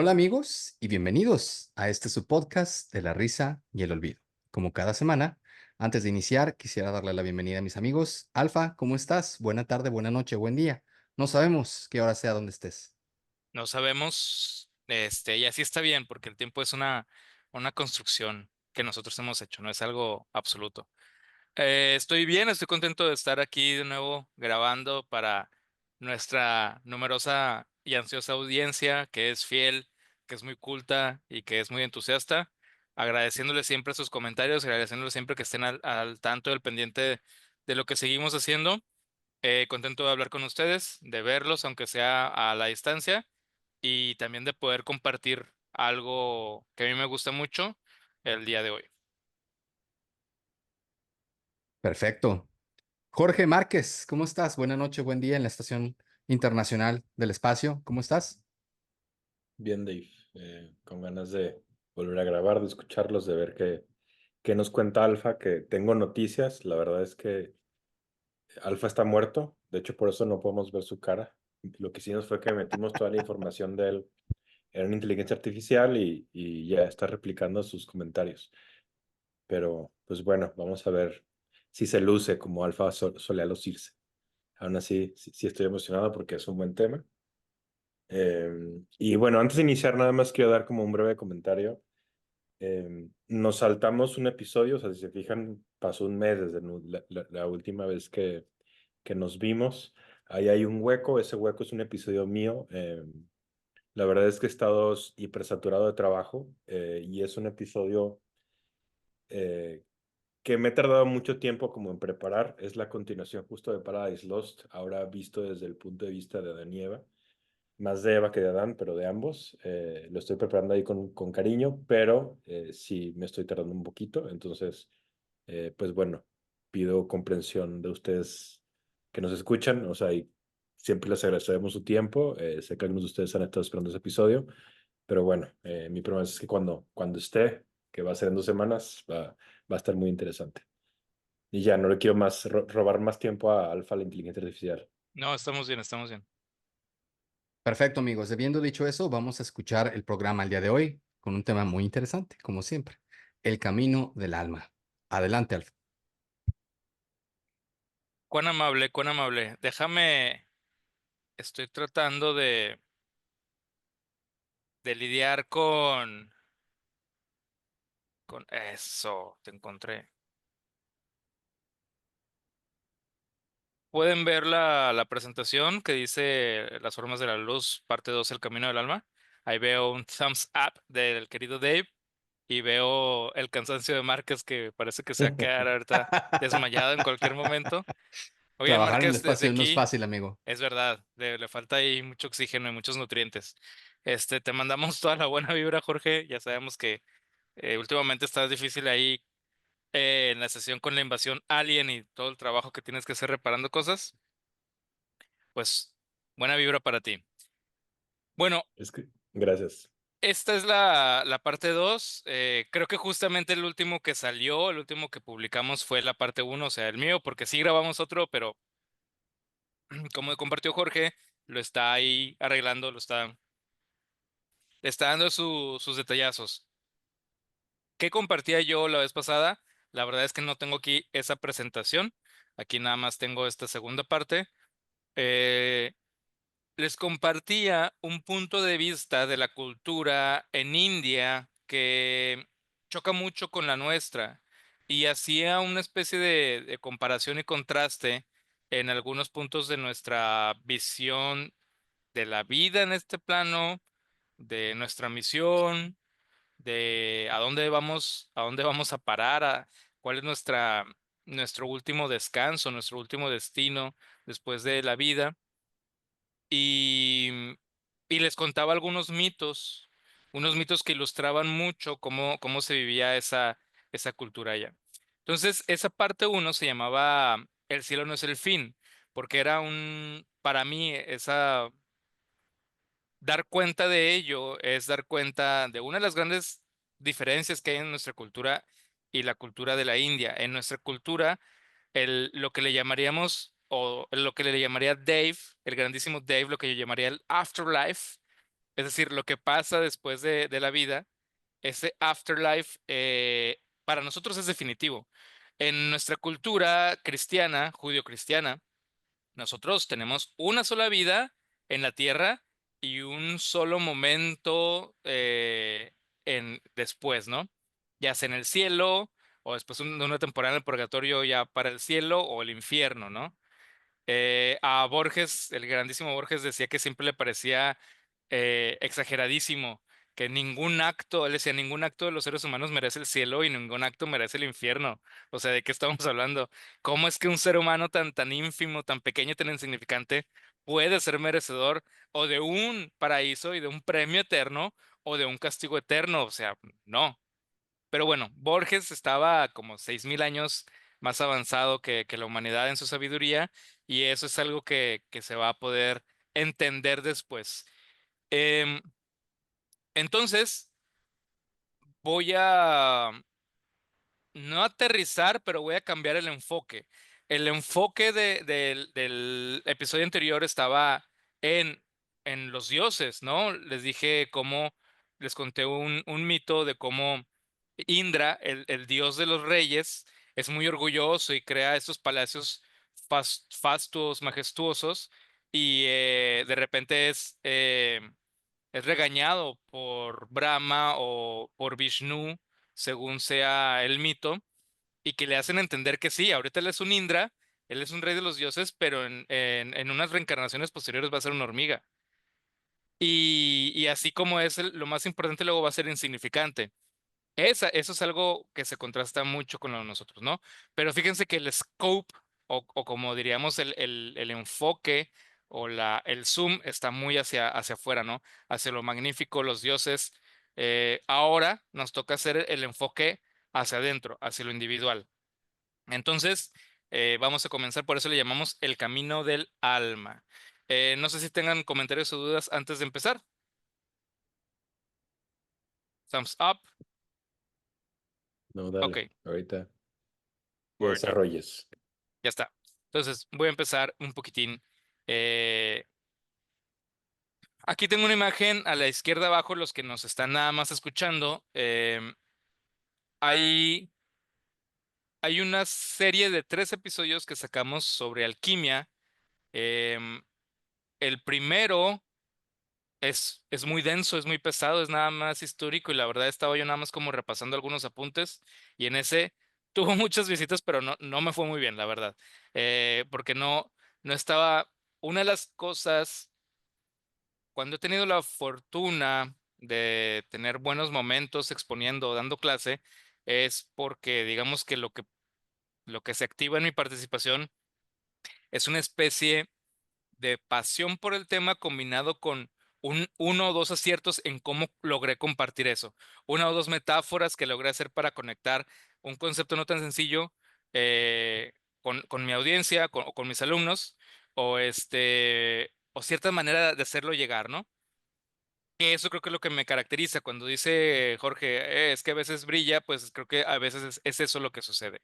Hola amigos y bienvenidos a este su podcast de la risa y el olvido. Como cada semana, antes de iniciar, quisiera darle la bienvenida a mis amigos. Alfa, ¿cómo estás? Buena tarde, buena noche, buen día. No sabemos qué hora sea donde estés. No sabemos, y así está bien, porque el tiempo es una construcción que nosotros hemos hecho, no es algo absoluto. Estoy bien, estoy contento de estar aquí de nuevo grabando para nuestra numerosa y ansiosa audiencia, que es fiel, que es muy culta y que es muy entusiasta. Agradeciéndole siempre sus comentarios, agradeciéndole siempre que estén al tanto del pendiente de lo que seguimos haciendo. Contento de hablar con ustedes, de verlos, aunque sea a la distancia y también de poder compartir algo que a mí me gusta mucho el día de hoy. Perfecto. Jorge Márquez, ¿cómo estás? Buena noche, buen día en la Estación Internacional del Espacio. ¿Cómo estás? Bien, Dave. Con ganas de volver a grabar, de escucharlos, de ver qué nos cuenta Alfa, que tengo noticias. La verdad es que Alfa está muerto. De hecho, por eso no podemos ver su cara. Lo que hicimos fue que metimos toda la información de él en una inteligencia artificial y ya está replicando sus comentarios. Pero, pues bueno, vamos a ver si se luce como Alfa solía lucirse. Aún así, sí estoy emocionado porque es un buen tema. Y bueno, antes de iniciar, nada más quiero dar como un breve comentario. Nos saltamos un episodio, o sea, si se fijan, pasó un mes desde la última vez que nos vimos. Ahí hay un hueco, ese hueco es un episodio mío. La verdad es que he estado hipersaturado de trabajo y es un episodio eh, que me he tardado mucho tiempo como en preparar. Es la continuación justo de Paradise Lost, ahora visto desde el punto de vista de Adán y Eva. Más de Eva que de Adán, pero de ambos. Lo estoy preparando ahí con cariño, pero sí me estoy tardando un poquito. Entonces, pues bueno, pido comprensión de ustedes que nos escuchan. O sea, y siempre les agradecemos su tiempo. Sé que algunos de ustedes han estado esperando ese episodio, pero bueno, mi promesa es que cuando esté, que va a ser en 2 semanas, va a estar muy interesante. Y ya, no le quiero más robar más tiempo a Alfa, la inteligencia artificial. No, estamos bien, estamos bien. Perfecto amigos, habiendo dicho eso, vamos a escuchar el programa el día de hoy con un tema muy interesante, como siempre, el camino del alma. Adelante, Alfa. Cuán amable, cuán amable. Déjame, estoy tratando de lidiar con eso, te encontré. Pueden ver la presentación que dice Las formas de la luz, parte 2, El camino del alma. Ahí veo un thumbs up del querido Dave y veo el cansancio de Márquez que parece que se va a quedar ahorita desmayado en cualquier momento. Oye, Trabajar en el Márquez, desde espacio no es aquí, fácil, amigo. es verdad, le falta ahí mucho oxígeno y muchos nutrientes. Te mandamos toda la buena vibra, Jorge. Ya sabemos que últimamente está difícil ahí en la sesión con la invasión alien y todo el trabajo que tienes que hacer reparando cosas. Pues buena vibra para ti. Bueno, Es que, gracias. esta es la parte 2. Creo que justamente el último que salió, el último que publicamos fue la parte uno, o sea, el mío, porque sí grabamos otro, pero como compartió Jorge, lo está ahí arreglando, le está dando sus detallazos. ¿Qué compartía yo la vez pasada? La verdad es que no tengo aquí esa presentación. Aquí nada más tengo esta segunda parte. Eh, Les compartía un punto de vista de la cultura en India que choca mucho con la nuestra y hacía una especie de comparación y contraste en algunos puntos de nuestra visión de la vida en este plano, de nuestra misión, de a dónde vamos a parar, cuál es nuestro último descanso, nuestro último destino después de la vida y, y les contaba algunos mitos, unos mitos que ilustraban mucho cómo se vivía esa cultura allá. Entonces, esa parte uno se llamaba El cielo no es el fin, porque era para mí, dar cuenta de ello es dar cuenta de una de las grandes diferencias que hay en nuestra cultura y la cultura de la India. En nuestra cultura, lo que le llamaríamos, o lo que le llamaría Dave, el grandísimo Dave, lo que yo llamaría el afterlife, es decir, lo que pasa después de la vida, ese afterlife, para nosotros es definitivo. En nuestra cultura cristiana, judío-cristiana, nosotros tenemos una sola vida en la tierra y un solo momento después, ¿no? Ya sea en el cielo o después de una temporada en el purgatorio ya para el cielo o el infierno, ¿no? A Borges, el grandísimo Borges, decía que siempre le parecía exageradísimo, que ningún acto, él decía, ningún acto de los seres humanos merece el cielo y ningún acto merece el infierno. O sea, ¿de qué estamos hablando? ¿Cómo es que un ser humano tan ínfimo, tan pequeño, tan insignificante puede ser merecedor o de un paraíso y de un premio eterno o de un castigo eterno? O sea, no. Pero bueno, Borges estaba como 6000 años más avanzado que la humanidad en su sabiduría y eso es algo que se va a poder entender después. Em, entonces, voy a no aterrizar, pero voy a cambiar el enfoque. El enfoque del episodio anterior estaba en, en los dioses, ¿no? Les dije cómo, les conté un mito de cómo Indra, el dios de los reyes, es muy orgulloso y crea estos palacios fastuosos, majestuosos, y de repente es regañado por Brahma o por Vishnu, según sea el mito, y que le hacen entender que sí, ahorita él es un Indra, él es un rey de los dioses, pero en unas reencarnaciones posteriores va a ser una hormiga. Y así como es lo más importante, luego va a ser insignificante. Eso es algo que se contrasta mucho con lo de nosotros, ¿no? Pero fíjense que el scope, o como diríamos, el enfoque o el zoom está muy hacia afuera, ¿no? Hacia lo magnífico, los dioses. Ahora nos toca hacer el enfoque hacia adentro, hacia lo individual. Entonces, vamos a comenzar, por eso le llamamos el camino del alma. No sé si tengan comentarios o dudas antes de empezar. Thumbs up. No, Ok, dale, ahorita que bueno. desarrolles. Ya está. Entonces, voy a empezar un poquitín. Eh, Aquí tengo una imagen a la izquierda abajo, los que nos están nada más escuchando. Hay, hay una serie de 3 episodios que sacamos sobre alquimia. Em, el primero es muy denso, es muy pesado, es nada más histórico y la verdad estaba yo nada más como repasando algunos apuntes y en ese tuvo muchas visitas, pero no me fue muy bien, la verdad. Porque no estaba... Una de las cosas cuando he tenido la fortuna de tener buenos momentos exponiendo o dando clase, es porque digamos que lo que se activa en mi participación es una especie de pasión por el tema combinado con uno o dos aciertos en cómo logré compartir eso. Una o dos metáforas que logré hacer para conectar un concepto no tan sencillo con mi audiencia o con mis alumnos, o cierta manera de hacerlo llegar, ¿no? Que eso creo que es lo que me caracteriza. Cuando dice Jorge, es que a veces brilla, pues creo que a veces es eso lo que sucede.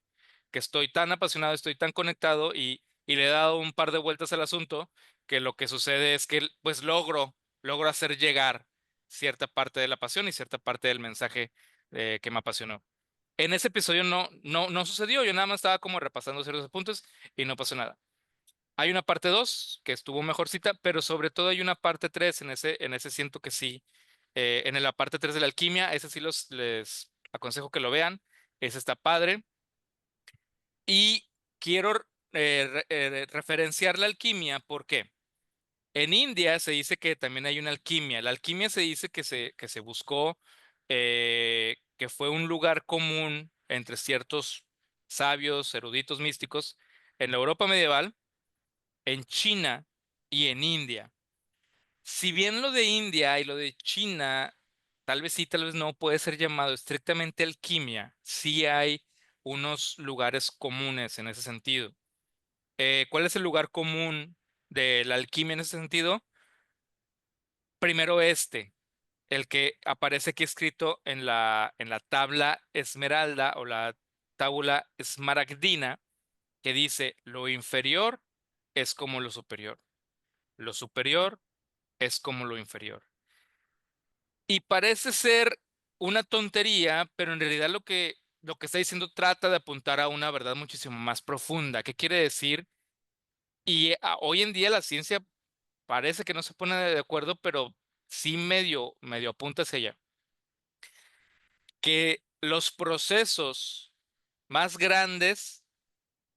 Que estoy tan apasionado, estoy tan conectado y le he dado un par de vueltas al asunto que lo que sucede es que pues logro hacer llegar cierta parte de la pasión y cierta parte del mensaje que me apasionó. En ese episodio no sucedió, yo nada más estaba como repasando ciertos puntos y no pasó nada. Hay una parte 2 que estuvo mejorcita, pero sobre todo hay una parte 3 en ese siento que sí. En la parte 3 de la alquimia, ese sí les aconsejo que lo vean. Ese está padre. Y quiero referenciar la alquimia porque en India se dice que también hay una alquimia. La alquimia se dice que se buscó, que fue un lugar común entre ciertos sabios, eruditos místicos en la Europa medieval, en China y en India. Si bien lo de India y lo de China, tal vez sí, tal vez no, puede ser llamado estrictamente alquimia, sí hay unos lugares comunes en ese sentido. ¿Cuál es el lugar común de la alquimia en ese sentido? Primero el que aparece aquí escrito en la tabla esmeralda o la tabula esmaragdina, que dice, lo inferior es como lo superior. Lo superior es como lo inferior. Y parece ser una tontería, pero en realidad lo que está diciendo trata de apuntar a una verdad muchísimo más profunda. ¿Qué quiere decir? Y hoy en día la ciencia parece que no se pone de acuerdo, pero sí medio apunta hacia allá. Que los procesos más grandes,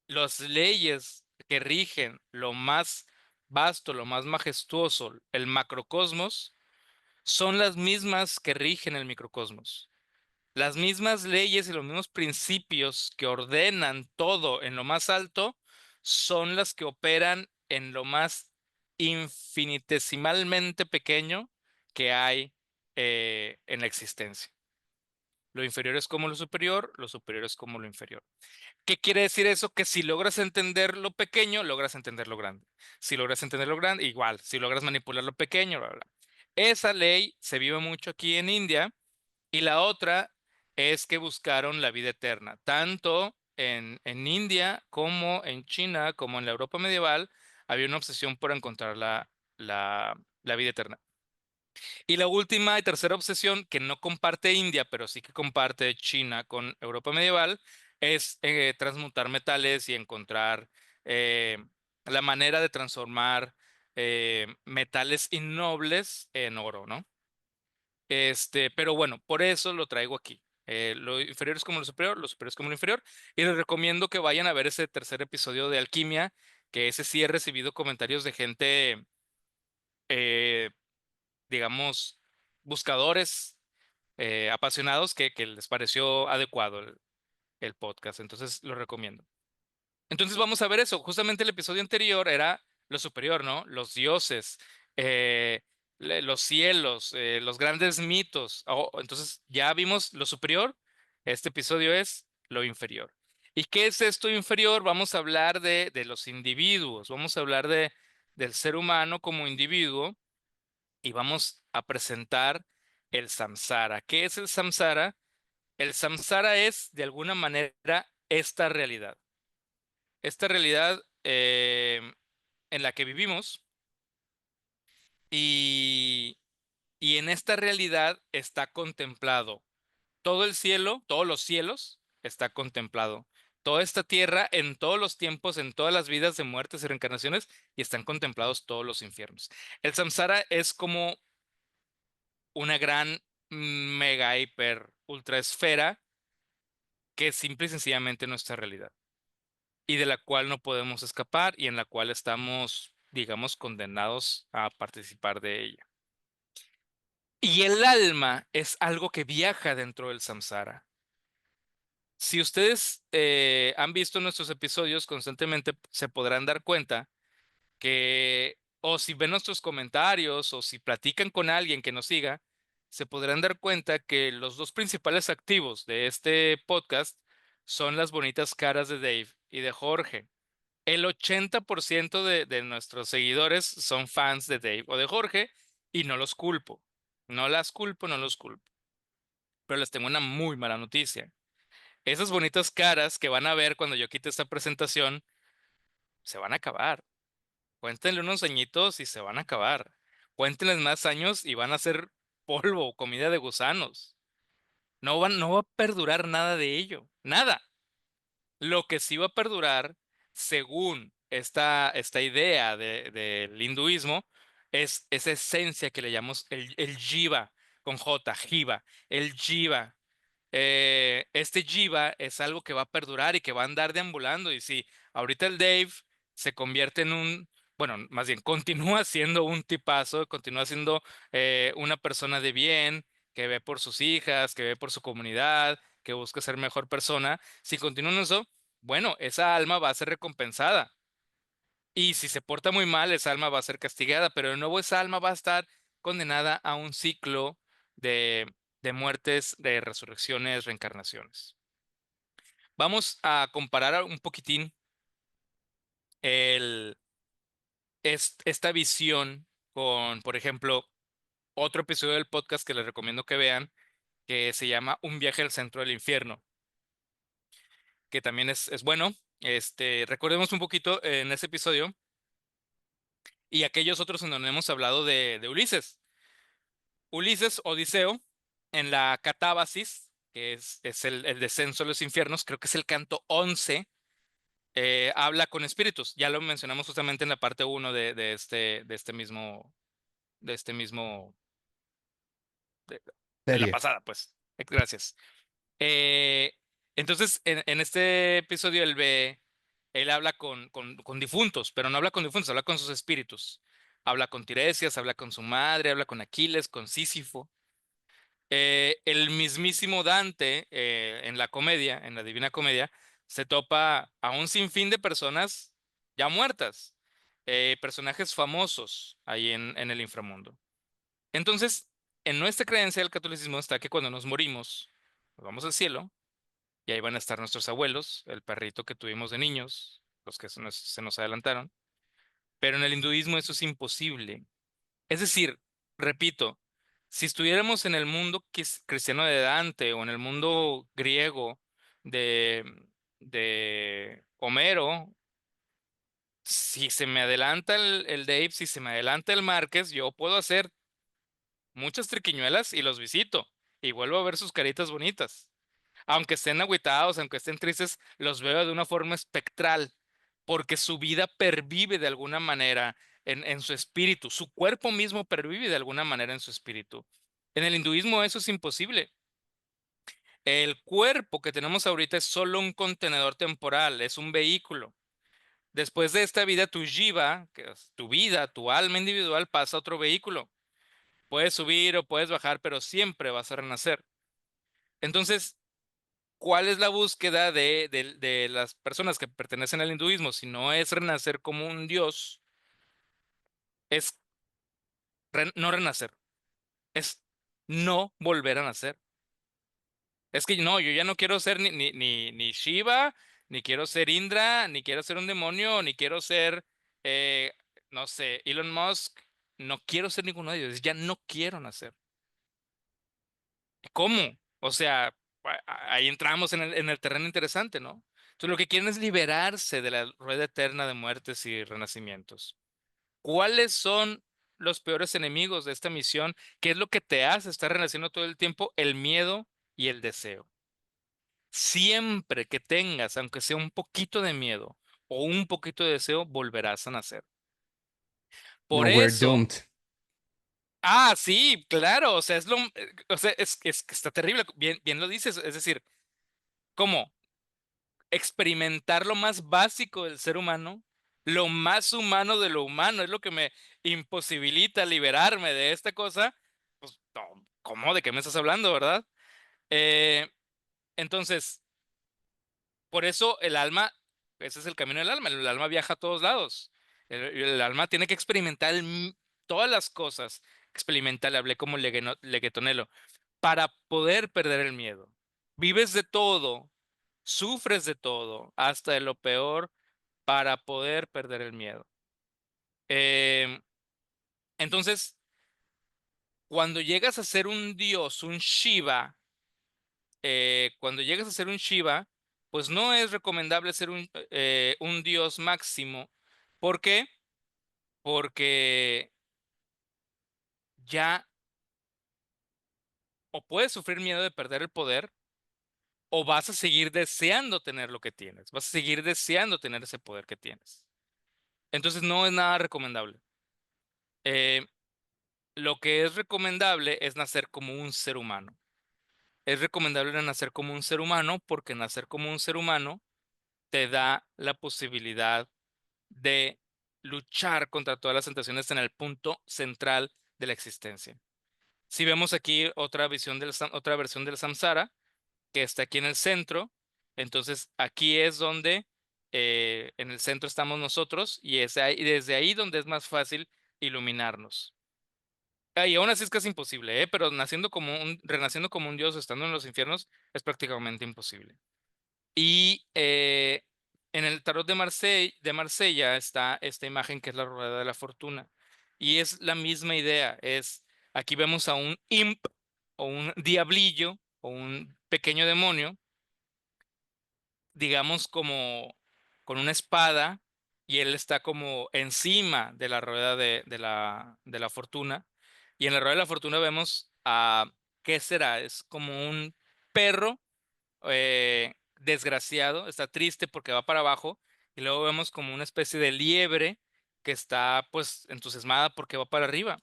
las leyes que rigen lo más vasto, lo más majestuoso, el macrocosmos, son las mismas que rigen el microcosmos. Las mismas leyes y los mismos principios que ordenan todo en lo más alto son las que operan en lo más infinitesimalmente pequeño que hay en la existencia. Lo inferior es como lo superior es como lo inferior. ¿Qué quiere decir eso? Que si logras entender lo pequeño, logras entender lo grande. Si logras entender lo grande, igual. Si logras manipular lo pequeño, bla, bla. Esa ley se vive mucho aquí en India y la otra es que buscaron la vida eterna, tanto en India como en China, como en la Europa medieval, había una obsesión por encontrar la vida eterna. Y la última y tercera obsesión que no comparte India, pero sí que comparte China con Europa medieval, es transmutar metales y encontrar eh, la manera de transformar metales innobles en oro, ¿no? Pero bueno, por eso lo traigo aquí. Lo inferior es como lo superior es como lo inferior. Y les recomiendo que vayan a ver ese tercer episodio de Alquimia, que ese sí he recibido comentarios de gente, eh, digamos, buscadores apasionados que les pareció adecuado el podcast. Entonces, lo recomiendo. Entonces vamos a ver eso. Justamente el episodio anterior era lo superior, ¿no? Los dioses, eh, los cielos, los grandes mitos. Entonces ya vimos lo superior. Este episodio es lo inferior. ¿Y qué es esto inferior? Vamos a hablar de los individuos. Vamos a hablar del ser humano como individuo y vamos a presentar el samsara. ¿Qué es el samsara? El samsara es, de alguna manera, esta realidad. Esta realidad en la que vivimos y, y en esta realidad está contemplado todo el cielo, todos los cielos está contemplado. Toda esta tierra en todos los tiempos, en todas las vidas de muertes y reencarnaciones, y están contemplados todos los infiernos. El samsara es como una gran mega hiper ultra esfera que es simple y sencillamente nuestra realidad y de la cual no podemos escapar y en la cual estamos, digamos, condenados a participar de ella. Y el alma es algo que viaja dentro del samsara. Si ustedes han visto nuestros episodios constantemente, se podrán dar cuenta que, o si ven nuestros comentarios, o si platican con alguien que nos siga, se podrán dar cuenta que los dos principales activos de este podcast son las bonitas caras de Dave y de Jorge. El 80% de nuestros seguidores son fans de Dave o de Jorge y no los culpo. No las culpo, no los culpo. Pero les tengo una muy mala noticia. Esas bonitas caras que van a ver cuando yo quite esta presentación se van a acabar. Cuéntenle unos añitos y se van a acabar. Cuéntenles más años y van a ser polvo, comida de gusanos. No va a perdurar nada de ello. Nada. Lo que sí va a perdurar, según esta idea del hinduismo, es esa esencia que le llamamos el jiva, con J, jiva, el jiva. Este jiva es algo que va a perdurar y que va a andar deambulando. Y si ahorita el Dave se convierte en bueno, más bien, continúa siendo un tipazo, continúa siendo una persona de bien, que ve por sus hijas, que ve por su comunidad, que busca ser mejor persona, si continúa en eso, bueno, esa alma va a ser recompensada. Y si se porta muy mal, esa alma va a ser castigada, pero de nuevo esa alma va a estar condenada a un ciclo de, de muertes, de resurrecciones, reencarnaciones. Vamos a comparar un poquitín el, esta visión con, por ejemplo, otro episodio del podcast que les recomiendo que vean, que se llama Un viaje al centro del infierno, que también es bueno. Recordemos un poquito en ese episodio y aquellos otros en donde hemos hablado de Ulises. Ulises, Odiseo, en la Catábasis, que es el descenso a los infiernos, creo que es el canto 11, habla con espíritus. Ya lo mencionamos justamente en la parte 1 de este mismo, de la Serie. pasada, pues. Gracias. Eh, entonces, en este episodio, él habla con difuntos, pero no habla con difuntos, habla con sus espíritus. Habla con Tiresias, habla con su madre, habla con Aquiles, con Sísifo. El mismísimo Dante, en la comedia, en la Divina Comedia, se topa a un sinfín de personas ya muertas, personajes famosos ahí en el inframundo. Entonces, en nuestra creencia del catolicismo está que cuando nos morimos, nos vamos al cielo, y ahí van a estar nuestros abuelos, el perrito que tuvimos de niños, los que se nos adelantaron. Pero en el hinduismo eso es imposible. Es decir, repito, si estuviéramos en el mundo cristiano de Dante o en el mundo griego de, de Homero, si se me adelanta el Dave, si se me adelanta el Márquez, yo puedo hacer muchas triquiñuelas y los visito y vuelvo a ver sus caritas bonitas. Aunque estén agüitados, aunque estén tristes, los veo de una forma espectral, porque su vida pervive de alguna manera en su espíritu, su cuerpo mismo pervive de alguna manera en su espíritu. En el hinduismo eso es imposible. El cuerpo que tenemos ahorita es solo un contenedor temporal, es un vehículo. Después de esta vida, tu jiva, que es tu vida, tu alma individual, pasa a otro vehículo. Puedes subir o puedes bajar, pero siempre vas a renacer. Entonces, ¿cuál es la búsqueda de las personas que pertenecen al hinduismo? Si no es renacer como un dios, es no renacer, es no volver a nacer. Es que no, yo ya no quiero ser ni Shiva, ni quiero ser Indra, ni quiero ser un demonio, ni quiero ser, eh, no sé, Elon Musk. No quiero ser ninguno de ellos, ya no quiero nacer. ¿Cómo? O sea, ahí entramos en el terreno interesante, ¿no? Entonces, lo que quieren es liberarse de la rueda eterna de muertes y renacimientos. ¿Cuáles son los peores enemigos de esta misión? ¿Qué es lo que te hace estar renaciendo todo el tiempo? El miedo y el deseo. Siempre que tengas, aunque sea un poquito de miedo o un poquito de deseo, volverás a nacer. No, Por we're eso, doomed. sí, claro, o sea, o sea, es que está terrible, bien lo dices, es decir, ¿cómo? Experimentar lo más básico del ser humano, lo más humano de lo humano, es lo que me imposibilita liberarme de esta cosa. Pues, no, ¿cómo? ¿De qué me estás hablando, verdad? Eh, entonces, por eso el alma, ese es el camino del alma, el alma viaja a todos lados. El alma tiene que experimentar todas las cosas. Experimentar, hablé como Leguetonelo, para poder perder el miedo. Vives de todo, sufres de todo, hasta de lo peor, para poder perder el miedo. Em, entonces, cuando llegas a ser un dios, un Shiva, cuando llegas a ser un Shiva, pues no es recomendable ser un dios máximo. ¿Por qué? Porque ya o puedes sufrir miedo de perder el poder, o vas a seguir deseando tener lo que tienes, vas a seguir deseando tener ese poder que tienes. Entonces no es nada recomendable. Eh, lo que es recomendable es nacer como un ser humano. Es recomendable nacer como un ser humano porque nacer como un ser humano te da la posibilidad de luchar contra todas las tentaciones en el punto central de la existencia. Si vemos aquí otra versión del samsara, que está aquí en el centro, entonces aquí es donde en el centro estamos nosotros y desde ahí donde es más fácil iluminarnos. Y aún así es casi imposible, pero renaciendo como un dios, estando en los infiernos, es prácticamente imposible. Y en el tarot de Marsella está esta imagen que es la rueda de la fortuna. Y es la misma idea. Aquí vemos a un imp o un diablillo o un pequeño demonio, digamos como con una espada, y él está como encima de la rueda de la fortuna. Y en la rueda de la fortuna vemos a, ¿qué será? Es como un perro desgraciado, está triste porque va para abajo, y luego vemos como una especie de liebre que está pues entusiasmada porque va para arriba.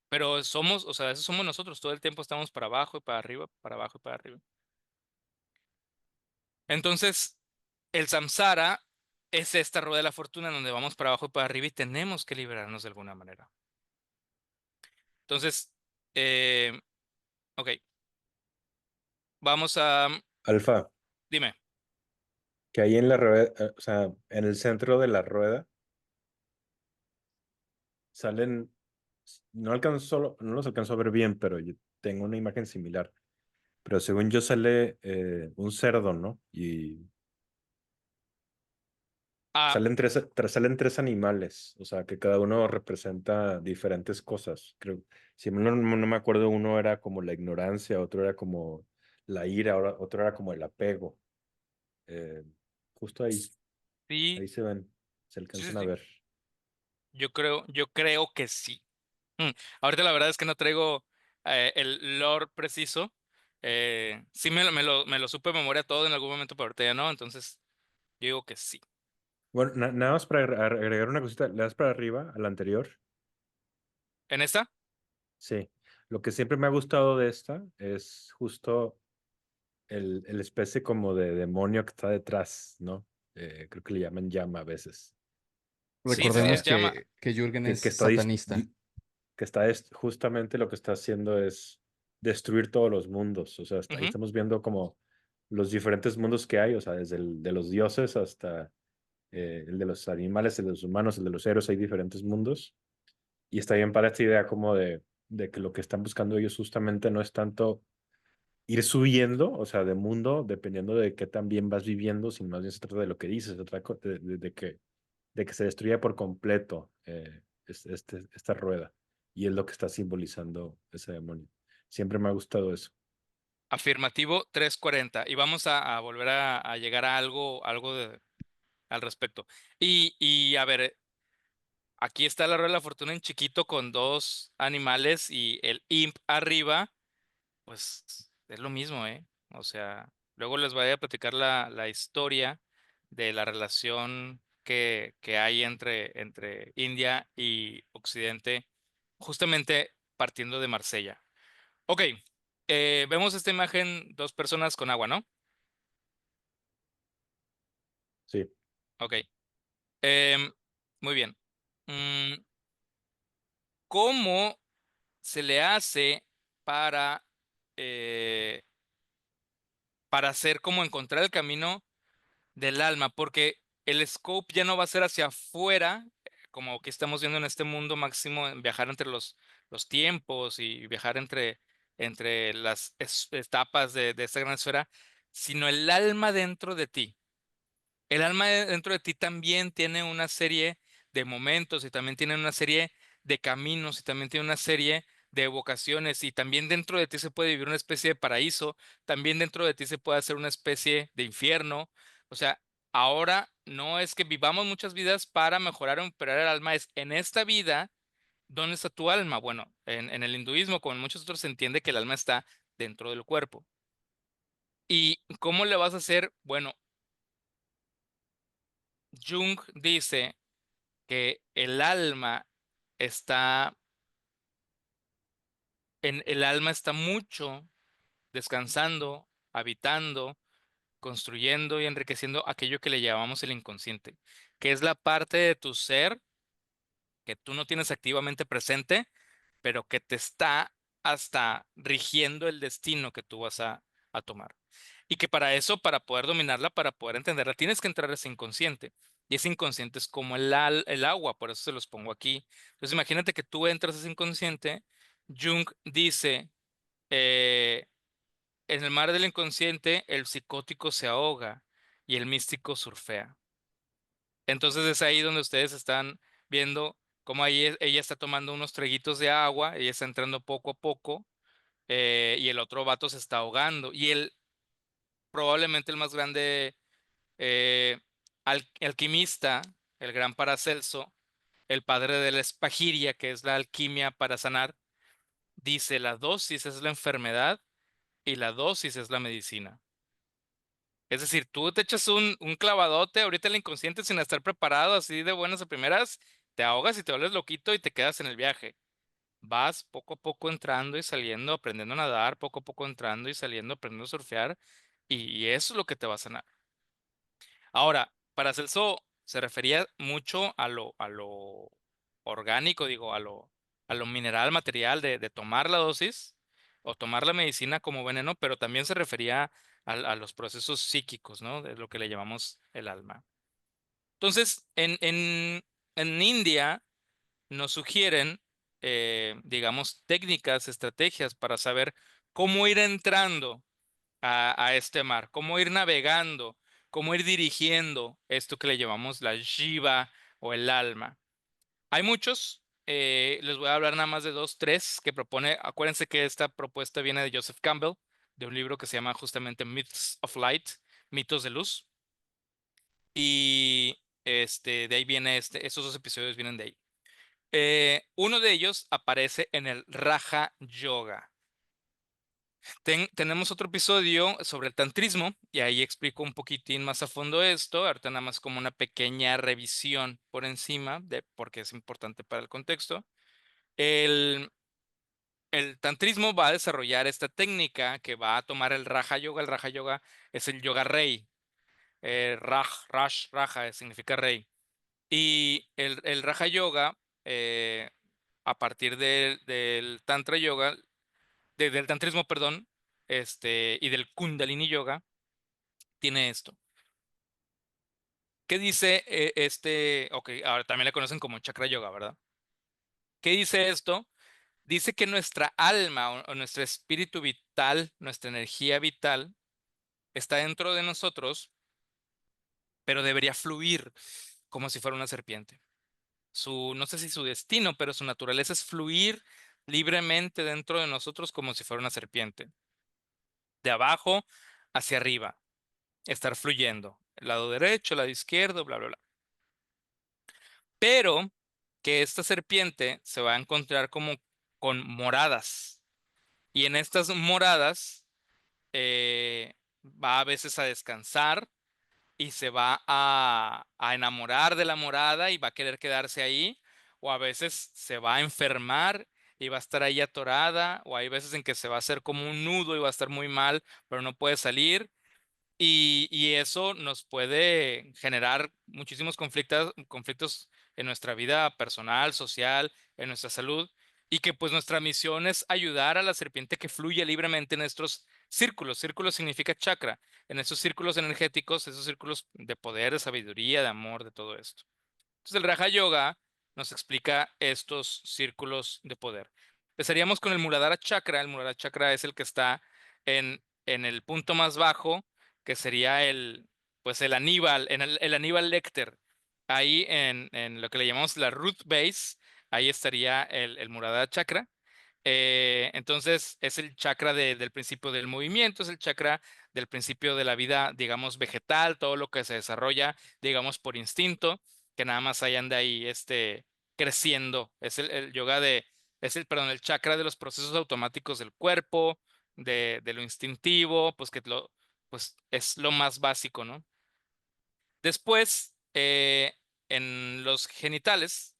Pero somos, o sea, eso somos nosotros, todo el tiempo estamos para abajo y para arriba, para abajo y para arriba. Entonces, el samsara es esta rueda de la fortuna en donde vamos para abajo y para arriba y tenemos que liberarnos de alguna manera. Entonces, eh, ok, vamos a, Alfa, dime. que ahí en la rueda, o sea, en el centro de la rueda salen, no los alcanzo a ver bien, pero yo tengo una imagen similar. Pero según yo sale un cerdo, ¿no? Y Ah, salen tres animales, o sea, que cada uno representa diferentes cosas. Creo, si no me acuerdo, uno era como la ignorancia, otro era como la ira, otro era como el apego. Eh, Justo sí, ahí se ven, se sí, sí, alcanzan a sí. ver. Yo creo que sí. Ahorita la verdad es que no traigo el lore preciso. Sí me lo supe de memoria todo en algún momento, pero ahorita ya no, entonces yo digo que sí. Bueno, nada más para agregar una cosita, le das para arriba, al anterior. ¿En esta? Sí, lo que siempre me ha gustado de esta es justo el especie como de demonio que está detrás, ¿no? Creo que le llaman llama a veces. Que Sí, sí, sí, es Recordemos está, llama. que Jürgen es que está, satanista. justamente lo que está haciendo es destruir todos los mundos. O sea, ahí Ujú. estamos viendo como los diferentes mundos que hay, o sea, desde el de los dioses hasta el de los animales, el de los humanos, el de los héroes, hay diferentes mundos. Y está bien para esta idea como de que lo que están buscando ellos justamente no es tanto ir subiendo, o sea, de mundo, dependiendo de qué tan bien vas viviendo, sino más bien se trata de lo que dices, se trata de que se destruya por completo esta rueda. Y es lo que está simbolizando ese demonio. Siempre me ha gustado eso. Afirmativo 340. Y vamos a volver a llegar a algo al respecto. Y a ver, aquí está la rueda de la fortuna en chiquito con dos animales y el imp arriba. Pues es lo mismo, ¿eh? O sea, luego les voy a platicar la historia de la relación que hay entre India y Occidente, justamente partiendo de Marsella. Ok, vemos esta imagen, dos personas con agua, ¿no? Sí, Ok, em, muy bien. Mm, ¿Cómo se le hace para, eh, para hacer como encontrar el camino del alma? Porque el scope ya no va a ser hacia afuera, como que estamos viendo en este mundo máximo, en viajar entre los tiempos y viajar entre las etapas de esta gran esfera, sino el alma dentro de ti. El alma dentro de ti también tiene una serie de momentos y también tiene una serie de caminos y también tiene una serie de vocaciones y también dentro de ti se puede vivir una especie de paraíso, también dentro de ti se puede hacer una especie de infierno. O sea, ahora no es que vivamos muchas vidas para mejorar o empeorar el alma, es en esta vida, ¿dónde está tu alma? Bueno, en el hinduismo, como en muchos otros, se entiende que el alma está dentro del cuerpo. ¿Y cómo le vas a hacer? Bueno, Jung dice que está, el alma está mucho descansando, habitando, construyendo y enriqueciendo aquello que le llamamos el inconsciente, que es la parte de tu ser que tú no tienes activamente presente, pero que te está hasta rigiendo el destino que tú vas a tomar. Y que para eso, para poder dominarla, para poder entenderla, tienes que entrar a ese inconsciente. Y ese inconsciente es como el agua, por eso se los pongo aquí. Entonces imagínate que tú entras a ese inconsciente. Jung dice, eh, en el mar del inconsciente, el psicótico se ahoga y el místico surfea. Entonces es ahí donde ustedes están viendo cómo ahí ella está tomando unos traguitos de agua, ella está entrando poco a poco, y el otro vato se está ahogando. Y él, probablemente el más grande eh, alquimista, el gran Paracelso, el padre de la espagiria, que es la alquimia para sanar, dice la dosis es la enfermedad y la dosis es la medicina. Es decir, tú te echas un clavadote ahorita en el inconsciente sin estar preparado, así de buenas a primeras, te ahogas y te vuelves loquito y te quedas en el viaje. Vas poco a poco entrando y saliendo, aprendiendo a nadar, poco a poco entrando y saliendo, aprendiendo a surfear, y eso es lo que te va a sanar. Ahora, para Celso se refería mucho a lo orgánico, digo, a lo mineral, material de tomar la dosis o tomar la medicina como veneno, pero también se refería a los procesos psíquicos, ¿no? De lo que le llamamos el alma. Entonces, en India nos sugieren, digamos, técnicas, estrategias para saber cómo ir entrando a este mar, cómo ir navegando, cómo ir dirigiendo esto que le llamamos la jiva o el alma. Hay muchos, les voy a hablar nada más de dos, tres que propone. Acuérdense que esta propuesta viene de Joseph Campbell, de un libro que se llama justamente Myths of Light, mitos de luz. Y de ahí viene esos dos episodios vienen de ahí. Uno de ellos aparece en el Raja Yoga. Tenemos otro episodio sobre el tantrismo y ahí explico un poquitín más a fondo esto. Ahorita nada más como una pequeña revisión por encima de porque es importante para el contexto. El, el tantrismo va a desarrollar esta técnica que va a tomar el Raja Yoga. El Raja Yoga es el yoga rey. Raja significa rey. Y el Raja Yoga, a partir del Tantra Yoga, del tantrismo, perdón, y del Kundalini Yoga, tiene esto. ¿Qué dice Ok, ahora también le conocen como Chakra Yoga, ¿verdad? ¿Qué dice esto? Dice que nuestra alma o nuestro espíritu vital, nuestra energía vital, está dentro de nosotros, pero debería fluir como si fuera una serpiente. No sé si su destino, pero su naturaleza es fluir libremente dentro de nosotros como si fuera una serpiente. De abajo hacia arriba, estar fluyendo. El lado derecho, el lado izquierdo, bla, bla, bla. Pero que esta serpiente se va a encontrar como con moradas. Y en estas moradas va a veces a descansar y se va a enamorar de la morada y va a querer quedarse ahí, o a veces se va a enfermar y va a estar ahí atorada, o hay veces en que se va a hacer como un nudo y va a estar muy mal, pero no puede salir. Y eso nos puede generar muchísimos conflictos en nuestra vida personal, social, en nuestra salud, y que pues nuestra misión es ayudar a la serpiente que fluye libremente en nuestros círculos. Círculo significa chakra, en esos círculos energéticos, esos círculos de poder, de sabiduría, de amor, de todo esto. Entonces el Raja Yoga nos explica estos círculos de poder. Empezaríamos con el Muladhara Chakra. El Muladhara Chakra es el que está en el punto más bajo, que sería pues el Aníbal, el Aníbal Lecter. Ahí en lo que le llamamos la root base, ahí estaría el Muladhara Chakra. Entonces es el chakra del principio del movimiento, es el chakra del principio de la vida, digamos, vegetal, todo lo que se desarrolla, digamos, por instinto, que nada más ahí anda ahí, creciendo. Es el yoga perdón, el chakra de los procesos automáticos del cuerpo, de lo instintivo, pues pues es lo más básico, ¿no? Después, en los genitales,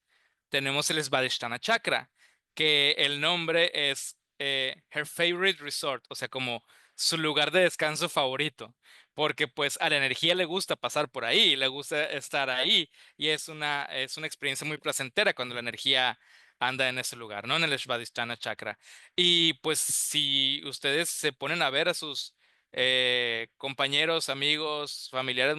tenemos el Svadhisthana Chakra, que el nombre es Her Favorite Resort, o sea, como su lugar de descanso favorito, porque pues a la energía le gusta pasar por ahí, le gusta estar ahí, y es una experiencia muy placentera cuando la energía anda en ese lugar, ¿no? En el Svadhisthana Chakra. Y pues si ustedes se ponen a ver a sus compañeros, amigos, familiares,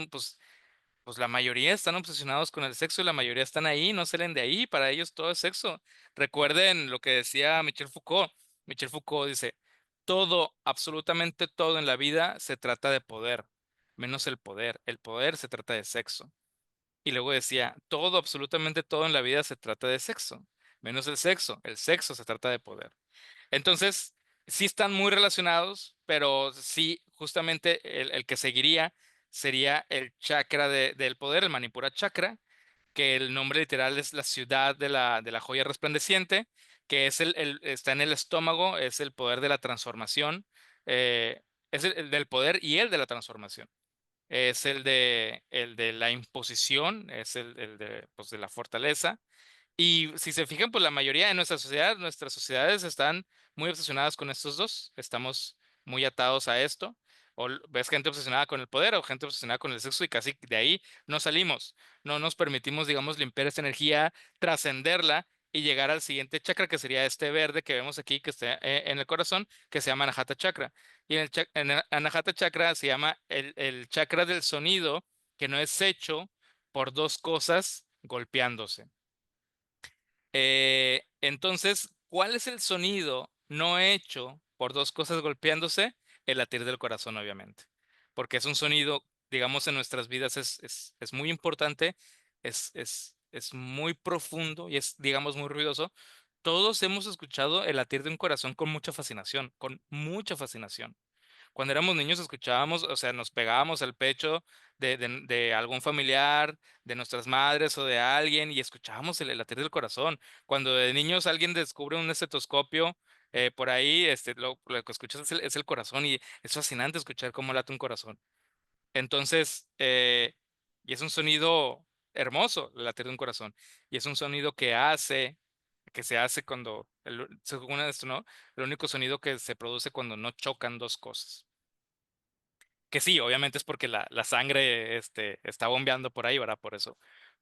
pues la mayoría están obsesionados con el sexo y la mayoría están ahí, no salen de ahí, para ellos todo es sexo. Recuerden lo que decía Michel Foucault. Michel Foucault dice, todo, absolutamente todo en la vida se trata de poder, menos el poder se trata de sexo. Y luego decía, todo, absolutamente todo en la vida se trata de sexo, menos el sexo se trata de poder. Entonces, sí están muy relacionados, pero sí, justamente el que seguiría sería el chakra del poder, el Manipura Chakra, que el nombre literal es la ciudad de la joya resplandeciente, que es está en el estómago, es el poder de la transformación, es el del poder y el de la transformación. Es el de la imposición, es el de, pues, de la fortaleza. Y si se fijan, pues la mayoría de nuestra sociedad, nuestras sociedades están muy obsesionadas con estos dos. Estamos muy atados a esto. O ves gente obsesionada con el poder o gente obsesionada con el sexo y casi de ahí no salimos. No nos permitimos, digamos, limpiar esta energía, trascenderla y llegar al siguiente chakra, que sería este verde que vemos aquí, que está en el corazón, que se llama Anahata Chakra. Y en el Anahata Chakra se llama el chakra del sonido, que no es hecho por dos cosas golpeándose. Entonces, ¿cuál es el sonido no hecho por dos cosas golpeándose? El latir del corazón, obviamente, porque es un sonido, digamos, en nuestras vidas es muy importante, es muy profundo y es, digamos, muy ruidoso. Todos hemos escuchado el latir de un corazón con mucha fascinación, con mucha fascinación. Cuando éramos niños escuchábamos, o sea, nos pegábamos al pecho de algún familiar, de nuestras madres o de alguien y escuchábamos el latir del corazón. Cuando de niños alguien descubre un estetoscopio por ahí, lo que escuchas es el corazón y es fascinante escuchar cómo late un corazón. Entonces, y es un sonido hermoso, el latir de un corazón. Y es un sonido que se hace cuando, según esto, ¿no? El único sonido que se produce cuando no chocan dos cosas. Que sí, obviamente es porque la sangre está bombeando por ahí, ¿verdad? Por eso.